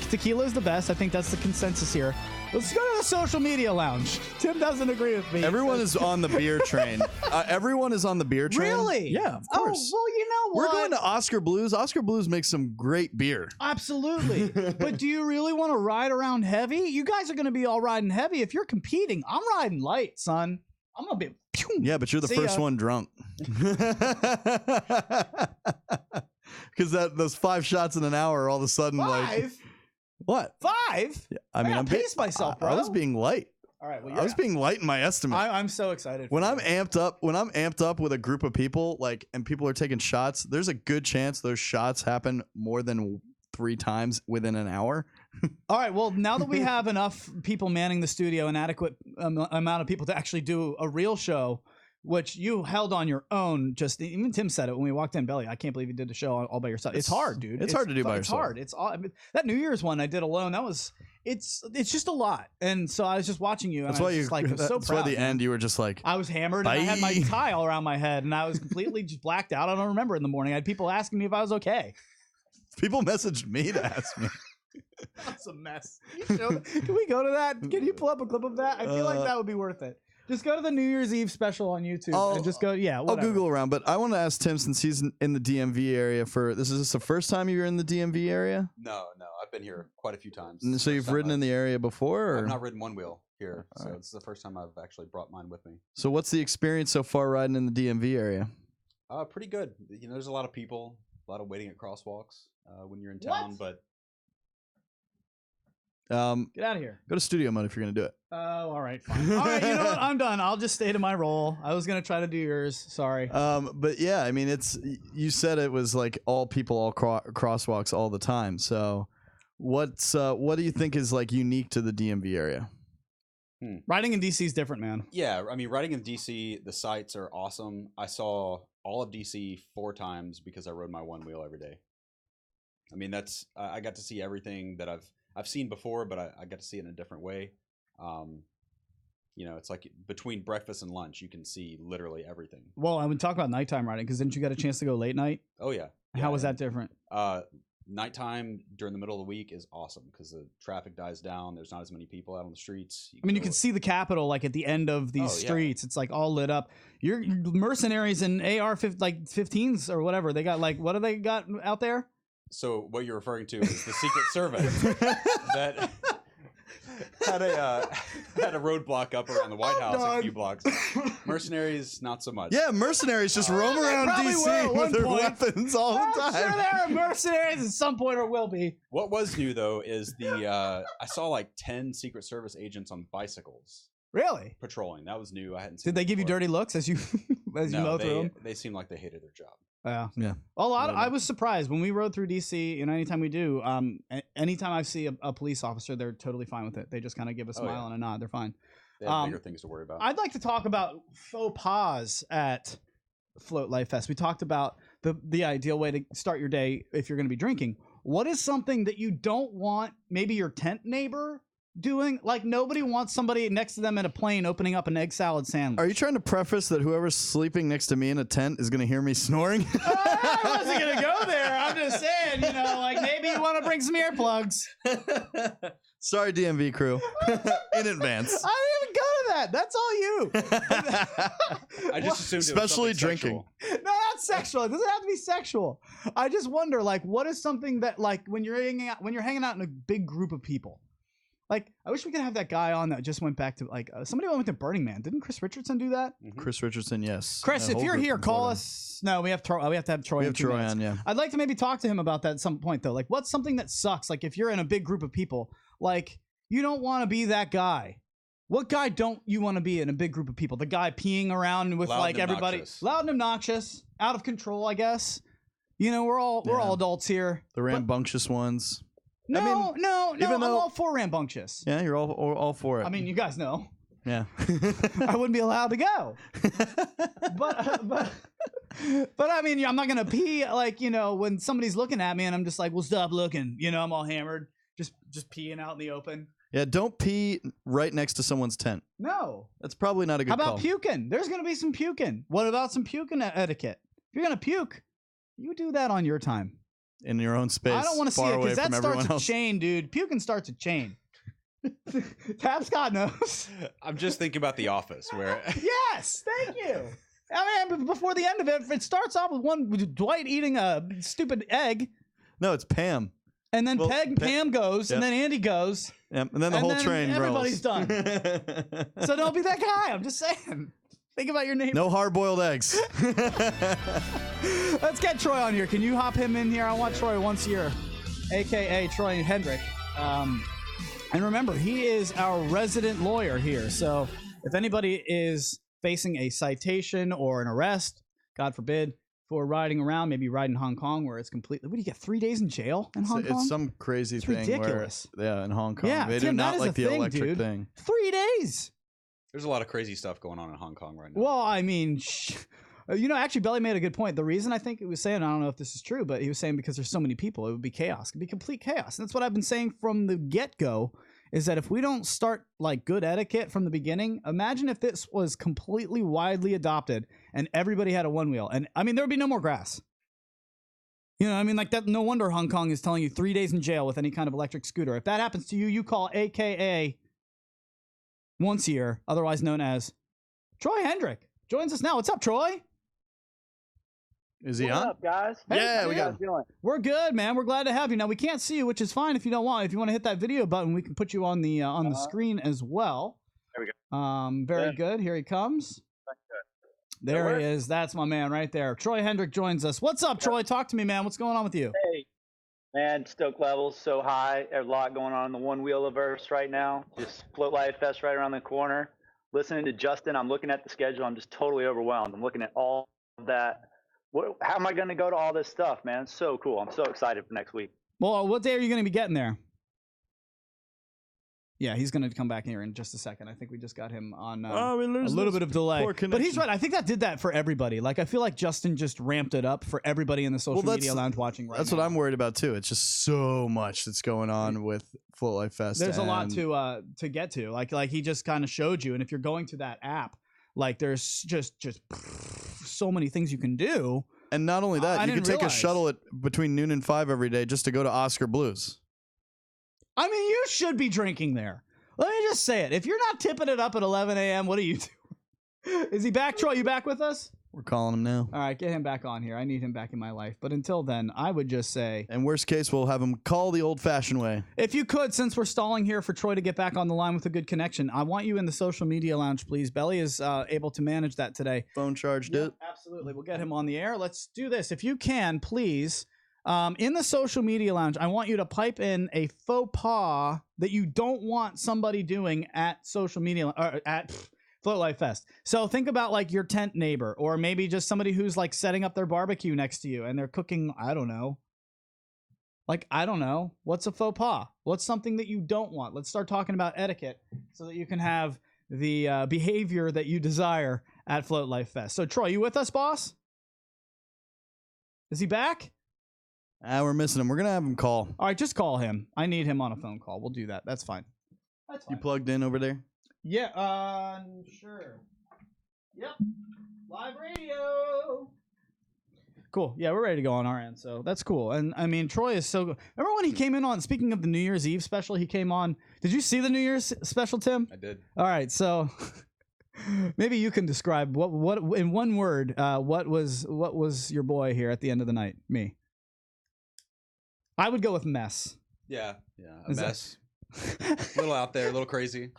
tequila is the best. I think that's the consensus here. Let's go to the social media lounge. Tim doesn't agree with me.
Everyone is on the beer train. Everyone is on the beer train.
Really?
Yeah, of course.
Oh, well, you know
We're
what?
going to Oscar Blues. Oscar Blues makes some great beer.
Absolutely. But do you really want to ride around heavy? You guys are going to be all riding heavy. If you're competing, I'm riding light, son. I'm going to be...
Yeah, but you're the first one drunk. Because those 5 shots in an hour, all of a sudden,
5?
like... What?
5?
Yeah, I mean,
gotta pace myself, bro.
I was being light.
All right, well,
I was being light in my estimate.
I'm so excited.
When I'm amped up with a group of people, like, and people are taking shots, there's a good chance those shots happen more than 3 times within an hour.
All right, well, now that we have enough people manning the studio, an adequate amount of people to actually do a real show, which you held on your own. Just even Tim said it when we walked in. Belly, I can't believe you did the show all by yourself. It's hard, dude.
It's hard to do by
It's
yourself.
hard. It's all, I mean, that New Year's one I did alone. It's just a lot. And so I was just watching you. And
That's
I
why
was
you.
just like,
That's
so
why
proud.
at the end you were just like.
I was hammered and I had my
Bye.
tie all around my head and I was completely just blacked out. I don't remember in the morning. I had people asking me if I was okay.
People messaged me to ask me.
That's a mess. Can we go to that? Can you pull up a clip of that? I feel like that would be worth it. Just go to the New Year's Eve special on YouTube and just go. Yeah, whatever.
I'll Google around, but I want to ask Tim, since he's in the DMV area this is the first time you're in the DMV area?
No, I've been here quite a few times.
And so you've ridden in the area before? Or?
I've not ridden one wheel here, so this is the first time I've actually brought mine with me.
So what's the experience so far riding in the DMV area?
Pretty good. You know, there's a lot of people, a lot of waiting at crosswalks when you're in town, but
Get out of here.
Go to studio mode if you're gonna do it.
Oh, all right, fine. All right, you know what? I'm done. I'll just stay to my role. I was gonna try to do yours. Sorry.
But yeah, I mean, you said it was like all people, all crosswalks all the time. So, what do you think is like unique to the DMV area?
Riding in DC is different, man.
Yeah, I mean, riding in DC, the sights are awesome. I saw all of DC 4 times because I rode my one wheel every day. I mean, I got to see everything that I've seen before, but I got to see it in a different way. You know, it's like between breakfast and lunch, you can see literally everything.
Well, I would talk about nighttime riding because didn't you get a chance to go late night?
Oh yeah.
How was that different?
Nighttime during the middle of the week is awesome because the traffic dies down. There's not as many people out on the streets.
I mean, you can see the Capitol like at the end of these streets. It's like all lit up. Your mercenaries and AR-15s or whatever they got. Like, what do they got out there?
So what you're referring to is the Secret Service that had a roadblock up around the White House a few blocks. Mercenaries, not so much.
Yeah, mercenaries just roam around DC with their weapons all the time.
I'm sure there are mercenaries at some point or will be.
What was new though is I saw like 10 Secret Service agents on bicycles.
Really?
Patrolling. That was new. I hadn't seen.
Did they give you dirty looks as you mow through them?
They seemed like they hated their job.
Yeah. I was surprised when we rode through DC. And anytime we do, anytime I see a police officer, they're totally fine with it. They just kind of give a smile and a nod. They're fine.
They have bigger things to worry about.
I'd like to talk about faux pas at Float Life Fest. We talked about the ideal way to start your day if you're going to be drinking. What is something that you don't want maybe your tent neighbor doing, like, nobody wants somebody next to them in a plane opening up an egg salad sandwich.
Are you trying to preface that whoever's sleeping next to me in a tent is going to hear me snoring?
I wasn't gonna go there. I'm just saying, like, maybe you want to bring some earplugs.
Sorry, DMV crew. In advance.
I didn't even go to that. That's all you.
I just assumed
Especially
it was something
drinking.
sexual.
No, not sexual. It doesn't have to be sexual. I just wonder, like, what is something that, like, when you're hanging out in a big group of people. Like, I wish we could have that guy on that just went back to, like, somebody went to Burning Man. Didn't Chris Richardson do that?
Chris Richardson, yes.
Chris,
That
if
whole
you're
group
here,
from
call
Florida.
us. No, we have to have Troy.
We
in
have
2
Troy
minutes.
on, yeah.
I'd like to maybe talk to him about that at some point, though. Like, what's something that sucks? Like, if you're in a big group of people, like, you don't want to be that guy. What guy don't you want to be in a big group of people? The guy peeing around with
Loud
like
and
everybody,
obnoxious.
loud and obnoxious, out of control, I guess. We're all adults here.
The rambunctious ones.
No,
I mean,
no,
even
I'm
though-
all for rambunctious.
Yeah, you're all for it.
I mean, you guys know.
yeah.
I wouldn't be allowed to go. But I mean, I'm not gonna pee like when somebody's looking at me and I'm just like, well, stop looking. I'm all hammered, just peeing out in the open.
Yeah, don't pee right next to someone's tent.
No.
That's probably not a good
How about
call.
puking? There's gonna be some puking. What about some puking etiquette? If you're gonna puke, you do that on your time.
In your own space.
I don't want to see
far
it
away
because that
from
starts
everyone
a
else.
chain, dude. Puking starts a chain. Tapscott knows.
I'm just thinking about The Office, where
Yes, thank you. I mean, before the end of it, it starts off with Dwight eating a stupid egg,
No, it's Pam.
and then
Well,
Pam goes, and
Yep.
then Andy goes,
Yep. And then the
and
whole
then
train
everybody's
rolls.
done. So don't be that guy. I'm just saying. Think about your neighbor.
No hard-boiled eggs.
Let's get Troy on here. Can you hop him in here? I want Troy once a year, a.k.a. Troy Hendrick. And remember, he is our resident lawyer here. So if anybody is facing a citation or an arrest, God forbid, for riding around, maybe riding Hong Kong where it's completely... What do you get, 3 days in jail in Hong Kong?
It's some crazy
It's
thing
ridiculous.
where... Yeah, in Hong Kong.
Yeah,
They do
Tim, that
not
is
like
a
the
thing,
electric
dude.
thing.
3 days.
there's a lot of crazy stuff going on in Hong Kong right now.
Well, I mean, actually, Belly made a good point. The reason I think it was saying, I don't know if this is true, but he was saying because there's so many people, it would be chaos. It would be complete chaos. And that's what I've been saying from the get-go, is that if we don't start like good etiquette from the beginning, imagine if this was completely widely adopted and everybody had a one-wheel. And I mean, there would be no more grass. I mean, like that. No wonder Hong Kong is telling you 3 days in jail with any kind of electric scooter. If that happens to you, you call AKA once a year, otherwise known as Troy Hendrick. Joins us now. What's up, Troy?
Is he
What's
on?
up, guys?
Hey,
Yeah, we
man.
got
How you doing?
We're good, man. We're glad to have you. Now we can't see you, which is fine if you don't want. If you want to hit that video button, we can put you on the screen as well.
There we
go. Very good. Here he comes. There he is. That's my man right there. Troy Hendrick joins us. What's up, Troy? Talk to me, man. What's going on with you?
Hey, man, stoke levels so high. There's a lot going on in the one wheeliverse right now. Just Float Life Fest right around the corner. Listening to Justyn, I'm looking at the schedule. I'm just totally overwhelmed. I'm looking at all of that. How am I going to go to all this stuff, man? It's so cool. I'm so excited for next week.
Well, what day are you going to be getting there? Yeah, he's going to come back here in just a second. I think we just got him on a little bit of delay.
poor
But he's
connection.
right. I think that did that for everybody. Like, I feel like Justyn just ramped it up for everybody in the social
Well,
media lounge watching right now.
That's what I'm worried about too. It's just so much that's going on with Float Life Fest.
There's a lot
and-
to get to. Like he just kind of showed you. And if you're going to that app, like there's just so many things you can do.
And not only that,
I
you can
didn't
take
realize.
a shuttle at between noon and 5 every day just to go to Oscar Blues.
I mean, you should be drinking there. Let me just say it. If you're not tipping it up at 11 a.m., what are you doing? Is he back, Troy? You back with us?
We're calling him now.
All right, get him back on here. I need him back in my life. But until then, I would just say,
And worst case, we'll have him call the old-fashioned way.
if you could, since we're stalling here for Troy to get back on the line with a good connection, I want you in the social media lounge, please. Belly is able to manage that today.
Phone charged
Yep,
it.
absolutely. We'll get him on the air. Let's do this. If you can, please, in the social media lounge, I want you to pipe in a faux pas that you don't want somebody doing at social media or at Float Life Fest. So think about like your tent neighbor, or maybe just somebody who's like setting up their barbecue next to you and they're cooking. I don't know. What's a faux pas? What's something that you don't want? Let's start talking about etiquette so that you can have the behavior that you desire at Float Life Fest. So Troy, you with us, boss? Is he back?
We're missing him. We're going to have him call.
All right, just call him. I need him on a phone call. We'll do that. That's fine. That's
You
fine.
plugged in over there?
Yeah, sure. Yep. Live radio. Cool. Yeah, we're ready to go on our end, so that's cool. And I mean, Troy is so good. Remember when he came in on, speaking of the New Year's Eve special, he came on. Did you see the New Year's special, Tim?
I did.
All right, so maybe you can describe what in one word, what was your boy here at the end of the night? Me. I would go with mess.
Yeah, a
Is that-
mess. A little out there, a little crazy.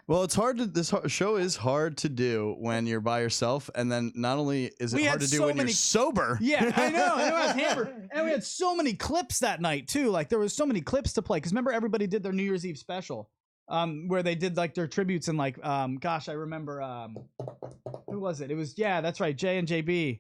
Well, it's hard to. This show is hard to do when you're by yourself, and then not only is it
We
hard
had
to do
so
when
many-
you're sober.
Yeah, I know. I was hammered, and we had so many clips that night too. Like there was so many clips to play. Because remember, everybody did their New Year's Eve special, where they did like their tributes and like, gosh, I remember, who was it? It was that's right, Jay and JB.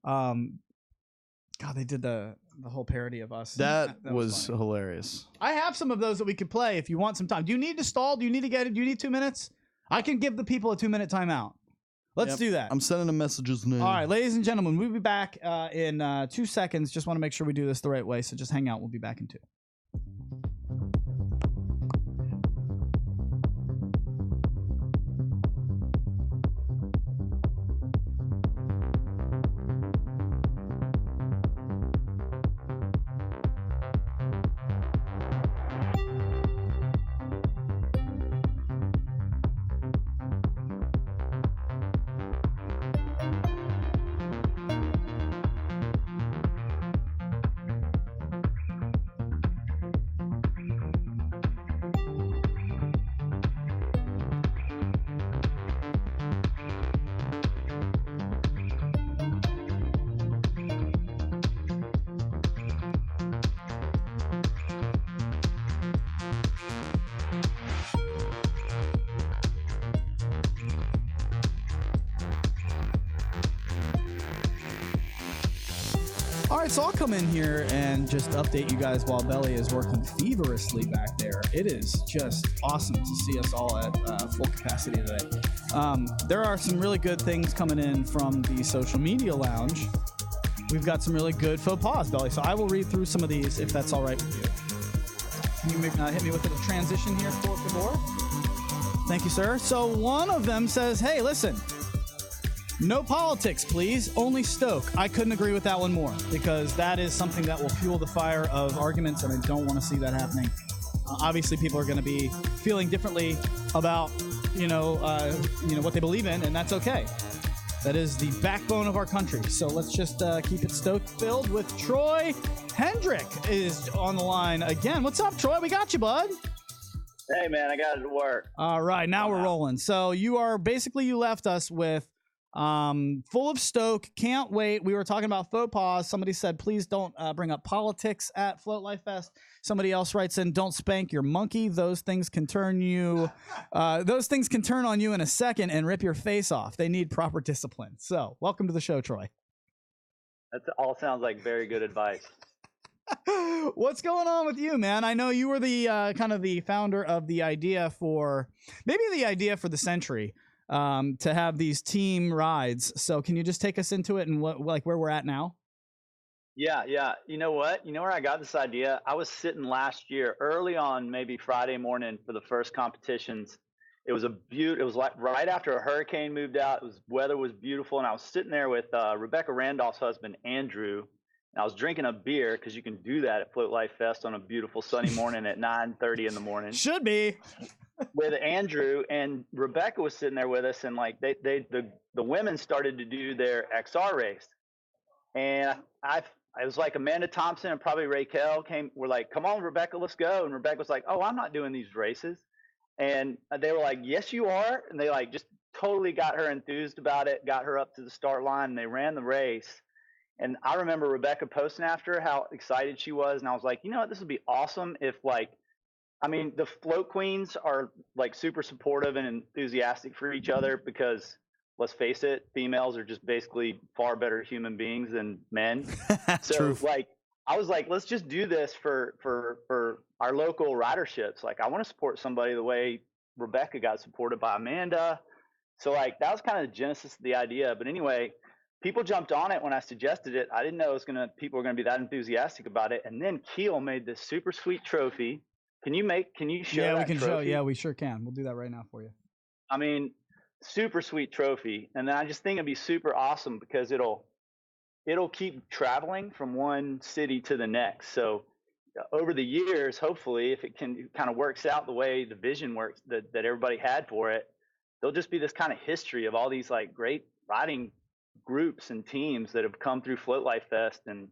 God, they did the whole parody of us.
That was
funny.
hilarious.
I have some of those that we could play if you want some time. Do you need to stall? Do you need to get it? Do you need 2 minutes? I can give the people a 2-minute timeout. Let's
Yep.
do that.
I'm sending them messages now.
All right, ladies and gentlemen, we'll be back in 2 seconds. Just want to make sure we do this the right way, so just hang out. We'll be back in 2. All right, so I'll come in here and just update you guys while Belly is working feverishly back there. It is just awesome to see us all at full capacity today. There are some really good things coming in from the social media lounge. We've got some really good faux pas, Belly, so I will read through some of these if that's all right with you. Can you hit me with a transition here, por favor? Thank you, sir. So one of them says, hey, listen. No politics, please. Only Stoke. I couldn't agree with that one more because that is something that will fuel the fire of arguments, and I don't want to see that happening. Obviously, people are going to be feeling differently about, what they believe in, and that's okay. That is the backbone of our country. So let's just keep it Stoke-filled with Troy Hendrick is on the line again. What's up, Troy? We got you, bud.
Hey, man, I got it to work.
All right, now we're rolling. So you left us with full of Stoke, can't wait. We were talking about faux pas. Somebody said, please don't bring up politics at Float Life Fest. Somebody else writes in, don't spank your monkey. Those things can turn on you in a second and rip your face off. They need proper discipline. So welcome to the show, Troy.
That all sounds like very good advice.
What's going on with you, man? I know you were the kind of the founder of the idea for the century. To have these team rides. So can you just take us into it and where we're at now?
Yeah. You know what? You know where I got this idea? I was sitting last year early on, maybe Friday morning for the first competitions. It was like right after a hurricane moved out. Weather was beautiful. And I was sitting there with Rebecca Randolph's husband, Andrew. And I was drinking a beer because you can do that at Float Life Fest on a beautiful sunny morning at 9:30 in the morning.
Should be.
With Andrew, and Rebecca was sitting there with us, and like the women started to do their XR race, and I was like Amanda Thompson and probably Raquel were like, come on, Rebecca, let's go. And Rebecca was like, oh, I'm not doing these races. And they were like, yes, you are. And they like just totally got her enthused about it, got her up to the start line, and they ran the race. And I remember Rebecca posting after how excited she was. And I was like, you know what, this would be awesome if the float queens are like super supportive and enthusiastic for each other because let's face it, females are just basically far better human beings than men. So I was like, let's just do this for our local riderships. Like I want to support somebody the way Rebecca got supported by Amanda. So like that was kind of the genesis of the idea. But anyway, people jumped on it when I suggested it. I didn't know people were gonna be that enthusiastic about it. And then Kiel made this super sweet trophy Can you show
Yeah, we
that
can show.
trophy?
Yeah, we sure can. We'll do that right now for you.
I mean, super sweet trophy. And then I just think it'd be super awesome because it'll keep traveling from one city to the next. So over the years, hopefully, if it kind of works out the way the vision works that everybody had for it, there'll just be this kind of history of all these like great riding groups and teams that have come through Float Life Fest and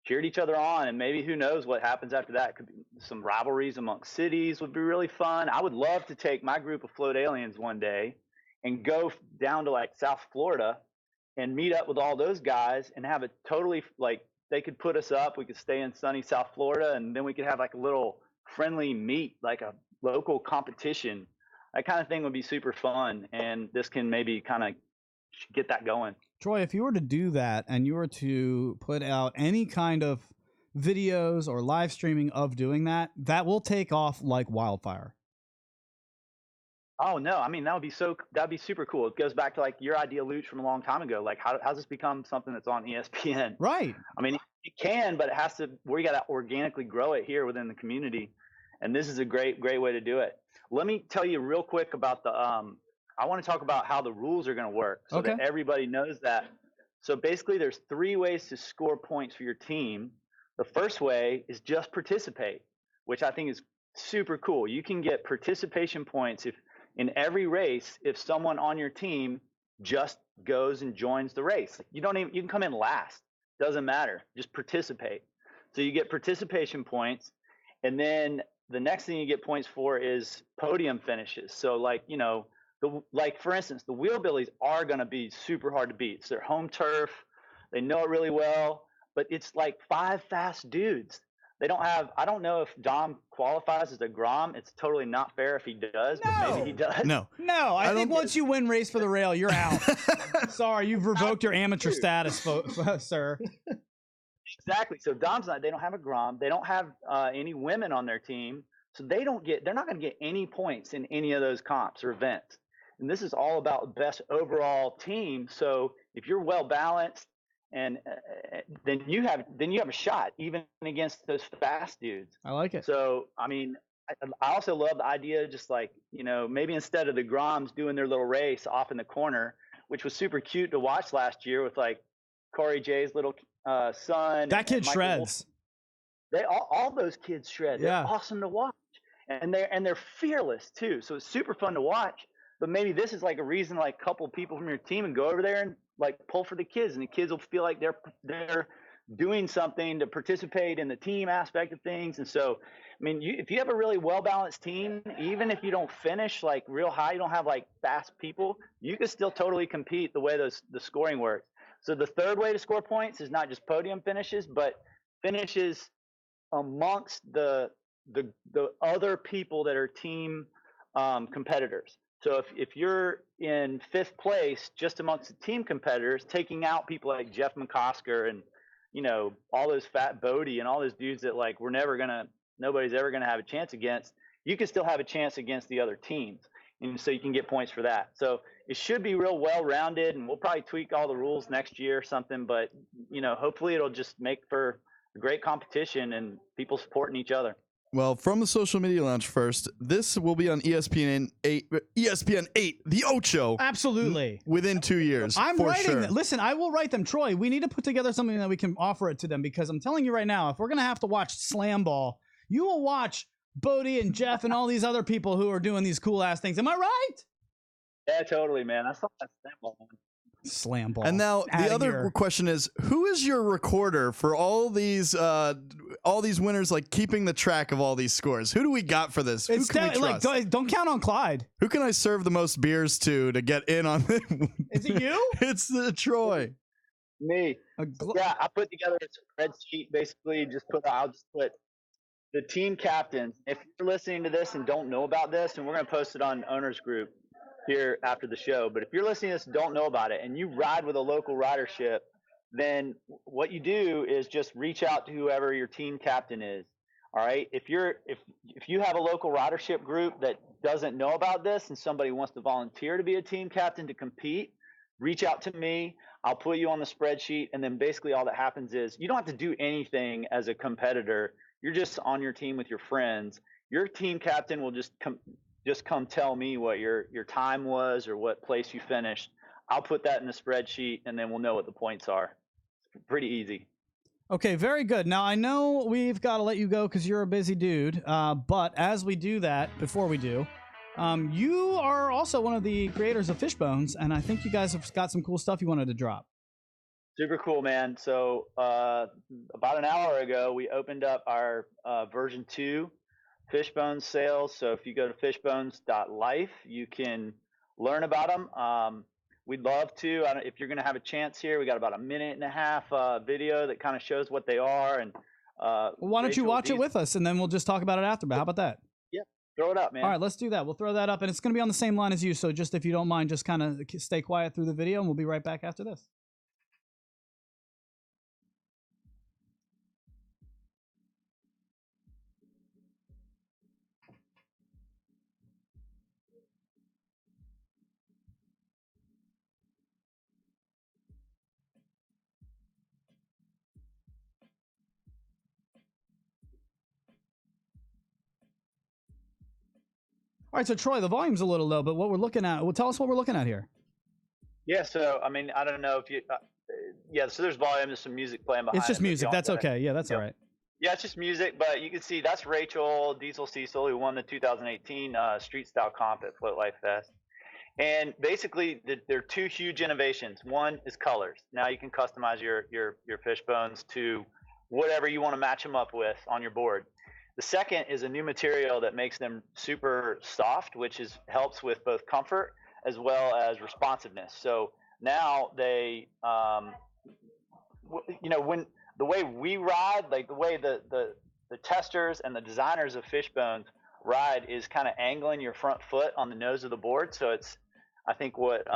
cheered each other on. And maybe who knows what happens after that. Could be some rivalries amongst cities would be really fun. I would love to take my group of Float Aliens one day and go down to like South Florida and meet up with all those guys and have a totally like, they could put us up. We could stay in sunny South Florida, and then we could have like a little friendly meet, like a local competition. That kind of thing would be super fun. And this can maybe kind of get that going.
Troy, if you were to do that and you were to put out any kind of videos or live streaming of doing that, that will take off like wildfire.
Oh no, I mean that'd be super cool. It goes back to like your idea, Luch, from a long time ago. Like how's this become something that's on ESPN?
Right.
I mean it can, but it has to. We got to organically grow it here within the community, and this is a great way to do it. Let me tell you real quick about the. I want to talk about how the rules are going to work so that everybody knows that. So basically, there's 3 ways to score points for your team. The first way is just participate, which I think is super cool. You can get participation points if in every race, if someone on your team just goes and joins the race. You can come in last. Doesn't matter. Just participate. So you get participation points. And then the next thing you get points for is podium finishes. So like, like for instance, the Wheelbillies are going to be super hard to beat. It's their home turf. They know it really well, but it's like 5 fast dudes. They don't have, I don't know if Dom qualifies as a Grom. It's totally not fair if he does, but maybe he does.
No, I think once you win Race for the Rail, you're out. Sorry, you've revoked your amateur status, sir.
Exactly. So they don't have a Grom. They don't have any women on their team. So they're not going to get any points in any of those comps or events. And this is all about best overall team. So if you're well balanced, and then you have a shot even against those fast dudes.
I like it.
So I mean, I also love the idea, just like maybe instead of the Groms doing their little race off in the corner, which was super cute to watch last year with like Corey J's little son.
That kid shreds.
They all those kids shred.
Yeah.
They're awesome to watch, and they're fearless too. So it's super fun to watch. But maybe this is like a reason, like a couple of people from your team and go over there and like pull for the kids, and the kids will feel like they're doing something to participate in the team aspect of things. And so, I mean, if you have a really well balanced team, even if you don't finish like real high, you don't have like fast people, you can still totally compete the way the scoring works. So the third way to score points is not just podium finishes, but finishes amongst the other people that are team competitors. So if you're in 5th place just amongst the team competitors, taking out people like Jeff McCosker and all those Fat Bodie and all those dudes that like nobody's ever gonna have a chance against, you can still have a chance against the other teams, and so you can get points for that. So it should be real well rounded, and we'll probably tweak all the rules next year or something. But hopefully it'll just make for a great competition and people supporting each other.
Well, from the social media lounge first, this will be on ESPN 8, the Ocho.
Absolutely.
Within 2 years.
I'm
for
writing.
sure.
Listen, I will write them, Troy. We need to put together something that we can offer it to them, because I'm telling you right now, if we're gonna have to watch Slam Ball, you will watch Bodie and Jeff and all these other people who are doing these cool ass things. Am I right?
Yeah, totally, man. I saw that Slam Ball one.
Slam Ball.
And now the other question is, who is your recorder for all these winners, like keeping the track of all these scores? Who do we got for this? Who can we trust?
Like, don't count on Clyde.
Who can I serve the most beers to get in on this?
Is it you?
It's Troy.
Me. Yeah, I put together a spreadsheet. Basically, I'll just put the team captains. If you're listening to this and don't know about this, and we're going to post it on Owners Group here after the show, but if you're listening to this and don't know about it and you ride with a local ridership, then what you do is just reach out to whoever your team captain is. All right. If you have a local ridership group that doesn't know about this and somebody wants to volunteer to be a team captain to compete, reach out to me. I'll put you on the spreadsheet. And then basically all that happens is you don't have to do anything as a competitor. You're just on your team with your friends. your team captain will just come tell me what your time was or what place you finished. I'll put that in the spreadsheet, and then we'll know what the points are. It's pretty easy.
Okay, very good. Now, I know we've got to let you go because you're a busy dude, but as we do that, before we do, you are also one of the creators of Fishbones, and I think you guys have got some cool stuff you wanted to drop.
Super cool, man. So about an hour ago, we opened up our version 2 Fishbones sales. So if you go to fishbones.life, you can learn about them. We'd love to. If you're going to have a chance here, we got about a 1.5 minute video that kind of shows what they are. And
well, why don't you watch it with us, and then we'll just talk about it after. But how about that?
Yeah, throw it up, man.
All right, let's do that. We'll throw that up, and it's going to be on the same line as you. So just if you don't mind, just kind of stay quiet through the video, and we'll be right back after this. All right, so Troy, the volume's a little low, but what we're looking at, well, tell us what we're looking at here.
Yeah, so I mean, I don't know if you, yeah, so there's volume, there's some music playing behind.
It's just music. That's okay. Yeah, that's all right.
Yeah, it's just music, but you can see that's Rachel Diesel Cecil, who won the 2018 Street Style Comp at Float Life Fest. And basically, there are two huge innovations. One is colors. Now you can customize your Fishbones to whatever you want to match them up with on your board. The second is a new material that makes them super soft, which helps with both comfort as well as responsiveness. So now they, when the way we ride, like the way the testers and the designers of Fishbones ride is kind of angling your front foot on the nose of the board. So it's, I think what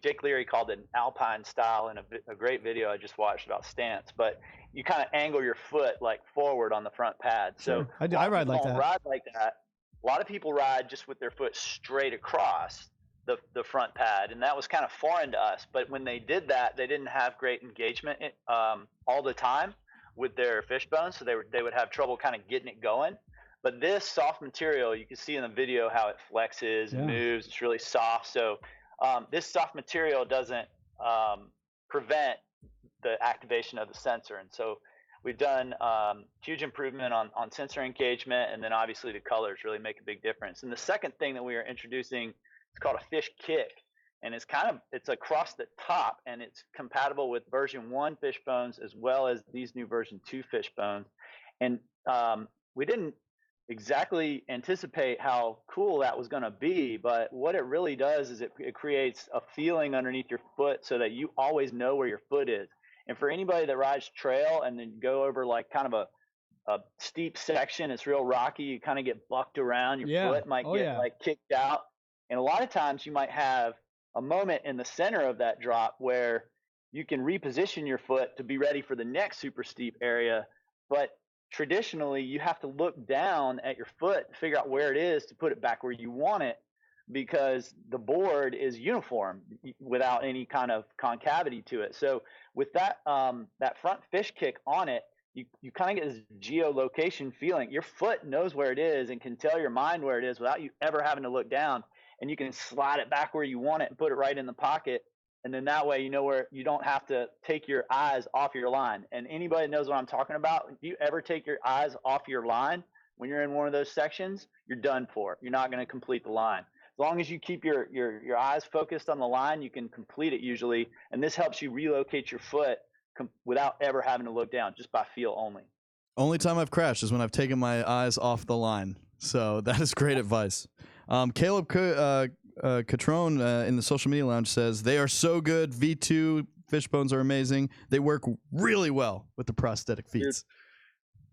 Jake Leary called it an alpine style in a great video I just watched about stance, but you kind of angle your foot like forward on the front pad. So
sure. I ride like that.
Ride like that. A lot of people ride just with their foot straight across the front pad, and that was kind of foreign to us. But when they did that, they didn't have great engagement all the time with their Fishbones, so they would have trouble kind of getting it going. But this soft material, you can see in the video how it flexes and moves. It's really soft. So this soft material doesn't prevent the activation of the sensor. And so we've done huge improvement on sensor engagement, and then obviously the colors really make a big difference. And the second thing that we are introducing is called a fish kick, and it's across the top, and it's compatible with version 1 Fishbones as well as these new version 2 Fishbones. And we didn't exactly anticipate how cool that was going to be, but what it really does is it creates a feeling underneath your foot so that you always know where your foot is. And for anybody that rides trail and then go over like kind of a steep section, it's real rocky, you kind of get bucked around, your foot might get like kicked out. And a lot of times you might have a moment in the center of that drop where you can reposition your foot to be ready for the next super steep area, but traditionally you have to look down at your foot to figure out where it is to put it back where you want it, because the board is uniform without any kind of concavity to it. So with that that front fish kick on it, you kind of get this geolocation feeling. Your foot knows where it is and can tell your mind where it is without you ever having to look down, and you can slide it back where you want it and put it right in the pocket. And then that way, you know where you don't have to take your eyes off your line. And anybody knows what I'm talking about. If you ever take your eyes off your line when you're in one of those sections, you're done for. You're not going to complete the line. As long as you keep your eyes focused on the line, you can complete it usually. And this helps you relocate your foot without ever having to look down, just by feel only.
Only time I've crashed is when I've taken my eyes off the line. So that is great advice. Caleb Catrone in the social media lounge says they are so good. V2 Fishbones are amazing. They work really well with the prosthetic feet.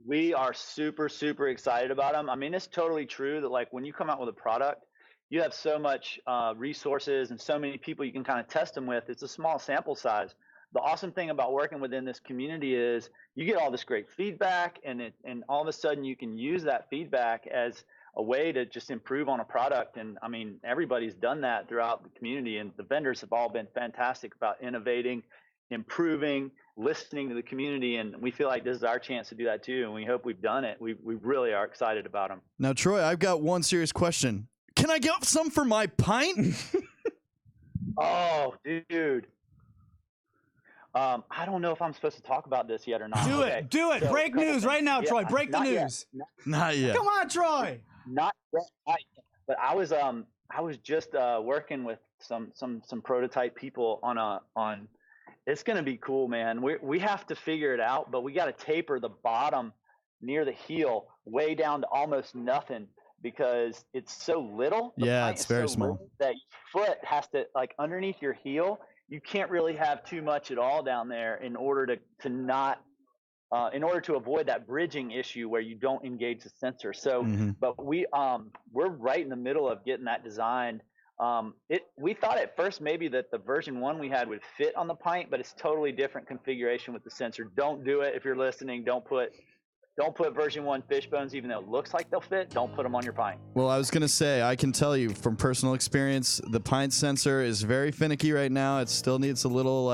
We are super, super excited about them. I mean, it's totally true that like when you come out with a product, you have so much resources and so many people you can kind of test them with. It's a small sample size. The awesome thing about working within this community is you get all this great feedback, and all of a sudden you can use that feedback as a way to just improve on a product. And I mean, everybody's done that throughout the community, and the vendors have all been fantastic about innovating improving, listening to the community, and we feel like this is our chance to do that too, and we hope we've done it. We really are excited about them.
Now, Troy, I've got one serious question. Can I get some for my pint?
Oh, dude. I don't know if I'm supposed to talk about this yet or not.
Do
Okay.
it. Do it.
So,
Break news right now, Troy. Break the
not yet.
news.
Not yet.
Come on, Troy.
Not yet. But I was just working with some prototype people on. It's gonna be cool, man. We have to figure it out, but we got to taper the bottom near the heel way down to almost nothing because it's so little.
Yeah, it's very small.
That your foot has to, like, underneath your heel. You can't really have too much at all down there in order to not in order to avoid that bridging issue where you don't engage the sensor. So, but we're right in the middle of getting that designed. We thought at first maybe that the version 1 we had would fit on the pint, but it's totally different configuration with the sensor. Don't do it if you're listening. Don't put version 1 Fishbones, even though it looks like they'll fit. Don't put them on your pint.
Well, I was going to say, I can tell you from personal experience, the pint sensor is very finicky right now. It still needs a little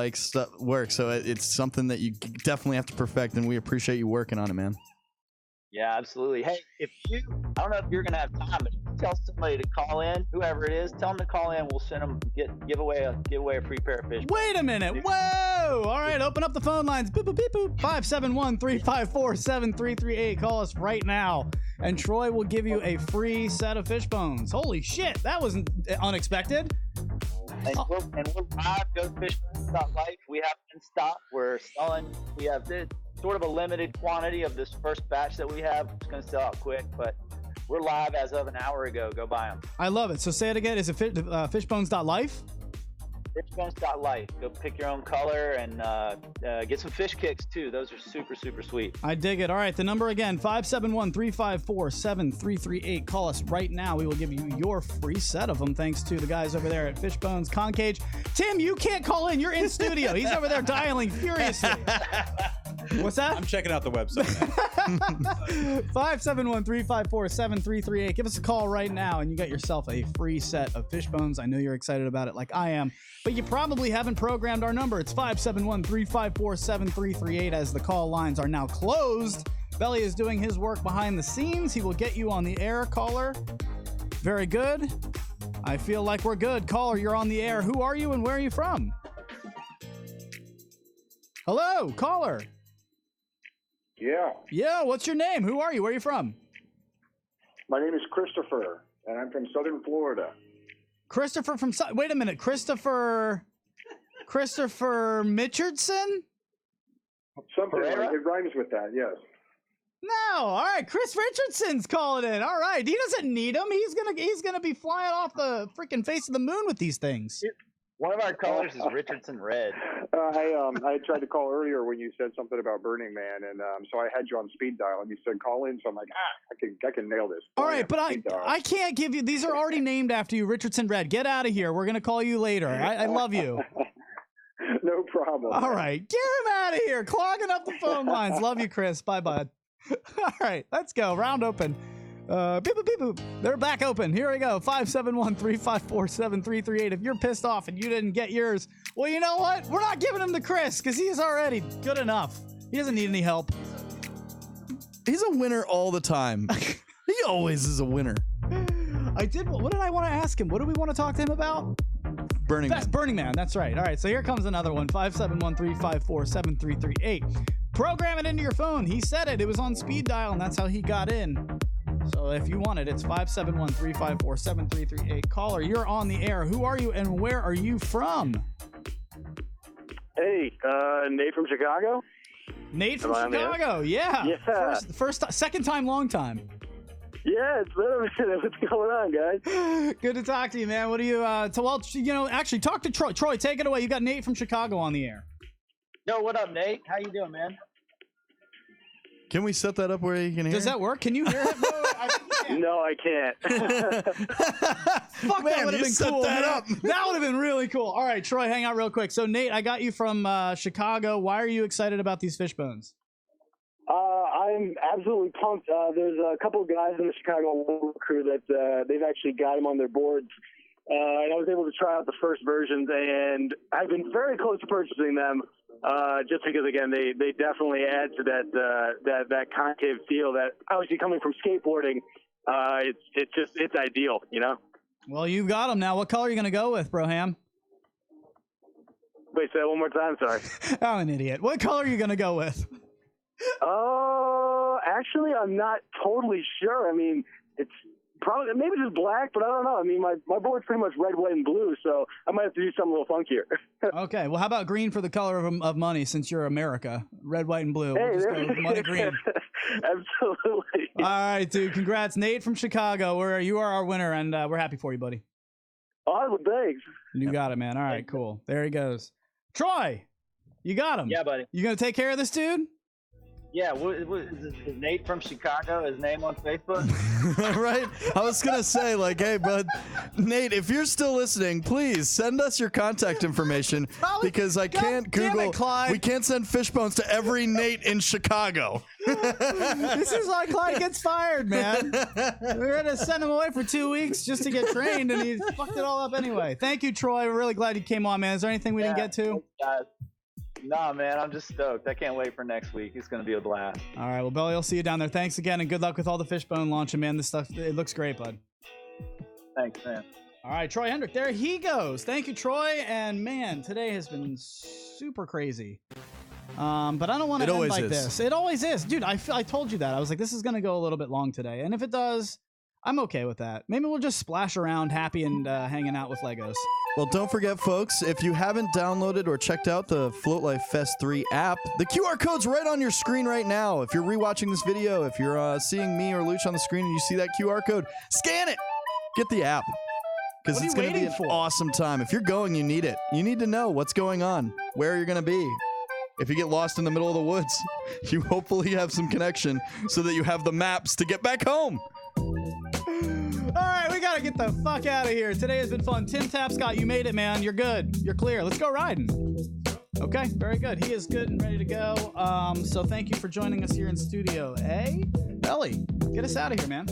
work. So it's something that you definitely have to perfect, and we appreciate you working on it, man.
Yeah, absolutely. Hey, I don't know if you're going to have time, but tell somebody to call in, whoever it is, tell them to call in. We'll send them, give away a free pair of fish.
Wait a minute. Whoa. All right, open up the phone lines. Boop, boop, beep, boop. 571-354-7338. Call us right now, and Troy will give you a free set of Fishbones. Holy shit, that wasn't unexpected.
And we're live. Go to Fishbones.life. We have in stock. We're selling. We have sort of a limited quantity of this first batch that we have. It's going to sell out quick, but we're live as of an hour ago. Go buy them.
I love it. So say it again. Is it Fishbones.life?
Fishbones.life. Go pick your own color and get some fish kicks too. Those are super, super sweet.
I dig it. All right, the number again, 571-354-7338. Call us right now. We will give you your free set of them thanks to the guys over there at Fishbones Concage. Tim, you can't call in. You're in studio. He's over there dialing furiously. What's that?
I'm checking out the website.
571-354-7338. Give us a call right now, and you got yourself a free set of Fishbones. I know you're excited about it like I am, but you probably haven't programmed our number. It's 571-354-7338 as the call lines are now closed. Belly is doing his work behind the scenes. He will get you on the air, caller. Very good. I feel like we're good. Caller, you're on the air. Who are you and where are you from? Hello, caller. Yeah, what's your name? Who are you? Where are you from?
My name is Christopher, and I'm from Southern Florida.
Christopher from... Wait a minute. Christopher Richardson?
Something like it rhymes with that, yes.
No. All right. Chris Richardson's calling in. All right. He doesn't need him. He's gonna be flying off the freaking face of the moon with these things.
One of our colors is Richardson red.
I tried to call earlier when you said something about Burning Man, and so I had you on speed dial, and you said call in. So I'm like, I can nail this.
All right, but I can't give you. These are already named after you, Richardson Red. Get out of here. We're gonna call you later. I love you.
No problem.
All right, get him out of here. Clogging up the phone lines. Love you, Chris. Bye, bud. All right, let's go. Round open. Beep, boop, beep, boop. They're back open. Here we go. 571-354-7338. If you're pissed off and you didn't get yours, well, you know what? We're not giving them to Chris because he's already good enough. He doesn't need any help.
He's a winner all the time. He always is a winner.
What did I want to ask him? What do we want to talk to him about?
Burning Man.
Burning Man. That's right. All right. So here comes another one. 571-354-7338. Program it into your phone. He said it. It was on speed dial, and that's how he got in. So if you want it, it's 571-354-7338. Caller, you're on the air. Who are you and where are you from?
Hey, Nate from Chicago.
Nate from Chicago. Yeah. Second time, long time.
Yeah, it's been a minute. What's going on, guys?
Good to talk to you, man. What do you, actually talk to Troy. Troy, take it away. You got Nate from Chicago on the air.
Yo, what up, Nate? How you doing, man?
Can we set that up where you can hear?
Does that work? Can you hear it?
No, I can't.
Fuck, that would have been cool. That would have been really cool. All right, Troy, hang out real quick. So, Nate, I got you from Chicago. Why are you excited about these Fishbones?
I'm absolutely pumped. There's a couple of guys in the Chicago crew that they've actually got them on their boards. And I was able to try out the first versions, and I've been very close to purchasing them. just because again they definitely add to that concave feel that obviously coming from skateboarding, it's ideal, you know.
Well, you got them now. What color are you gonna go with, Broham?
Wait, say that one more time. Sorry.
I'm an idiot. What color are you gonna go with?
Oh, actually, I'm not totally sure. I mean, it's probably maybe just black, but I don't know. I mean, my board's pretty much red, white, and blue, so I might have to do something a little funkier.
Okay. Well, how about green for the color of money? Since you're America, red, white, and blue.
Hey,
We'll just go with money green.
Absolutely.
All right, dude. Congrats, Nate from Chicago. You are our winner, and we're happy for you, buddy.
Awesome, thanks.
You got it, man. All right, cool. There he goes. Troy, you got him.
Yeah, buddy.
You gonna take care of this dude?
Yeah, is Nate from Chicago his name on Facebook?
Right? I was going to say, like, hey, bud, Nate, if you're still listening, please send us your contact information because I can't Google. We can't send Fishbones to every Nate in Chicago.
This is why Clyde gets fired, man. We're going to send him away for 2 weeks just to get trained, and he fucked it all up anyway. Thank you, Troy. We're really glad you came on, man. Is there anything we didn't get to?
Nah, man, I'm just stoked. I can't wait for next week. It's going to be a blast.
All right, well, Belly, I'll see you down there. Thanks again, and good luck with all the Fishbone launching, man. This stuff, it looks great, bud.
Thanks, man.
All right, Troy Hendrick, there he goes. Thank you, Troy. And, man, today has been super crazy. But I don't want to end like this. It always is. Dude, I told you that. I was like, this is going to go a little bit long today. And if it does, I'm okay with that. Maybe we'll just splash around happy and hanging out with Legos.
Well, don't forget, folks, if you haven't downloaded or checked out the Float Life Fest 3 app, the QR code's right on your screen right now. If you're rewatching this video, if you're seeing me or Luch on the screen and you see that QR code, scan it. Get the app. Because it's going to be an awesome time. If you're going, you need it. You need to know what's going on, where you're going to be. If you get lost in the middle of the woods, you hopefully have some connection so that you have the maps to get back home.
All right, we got to get the fuck out of here. Today has been fun. Tim Tapscott, you made it, man. You're good. You're clear. Let's go riding. Okay, very good. He is good and ready to go. So thank you for joining us here in studio. Hey, Ellie, get us out of here, man.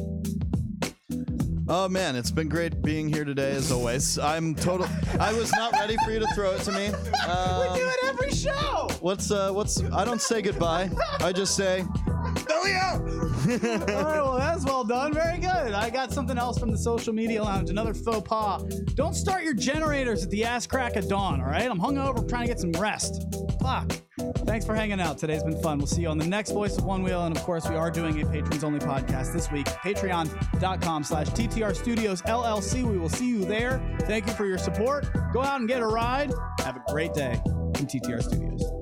Oh man, it's been great being here today as always. I was not ready for you to throw it to me.
We do it every show.
I don't say goodbye. I just say, belly out.
All right, well, that's well done. Very good. I got something else from the social media lounge, another faux pas. Don't start your generators at the ass crack of dawn, all right? I'm hungover, I'm trying to get some rest. Fuck. Thanks for hanging out. Today's been fun. We'll see you on the next Voice of Onewheel. And of course, we are doing a patrons-only podcast this week. Patreon.com/TTR Studios LLC. We will see you there. Thank you for your support. Go out and get a ride. Have a great day from TTR Studios.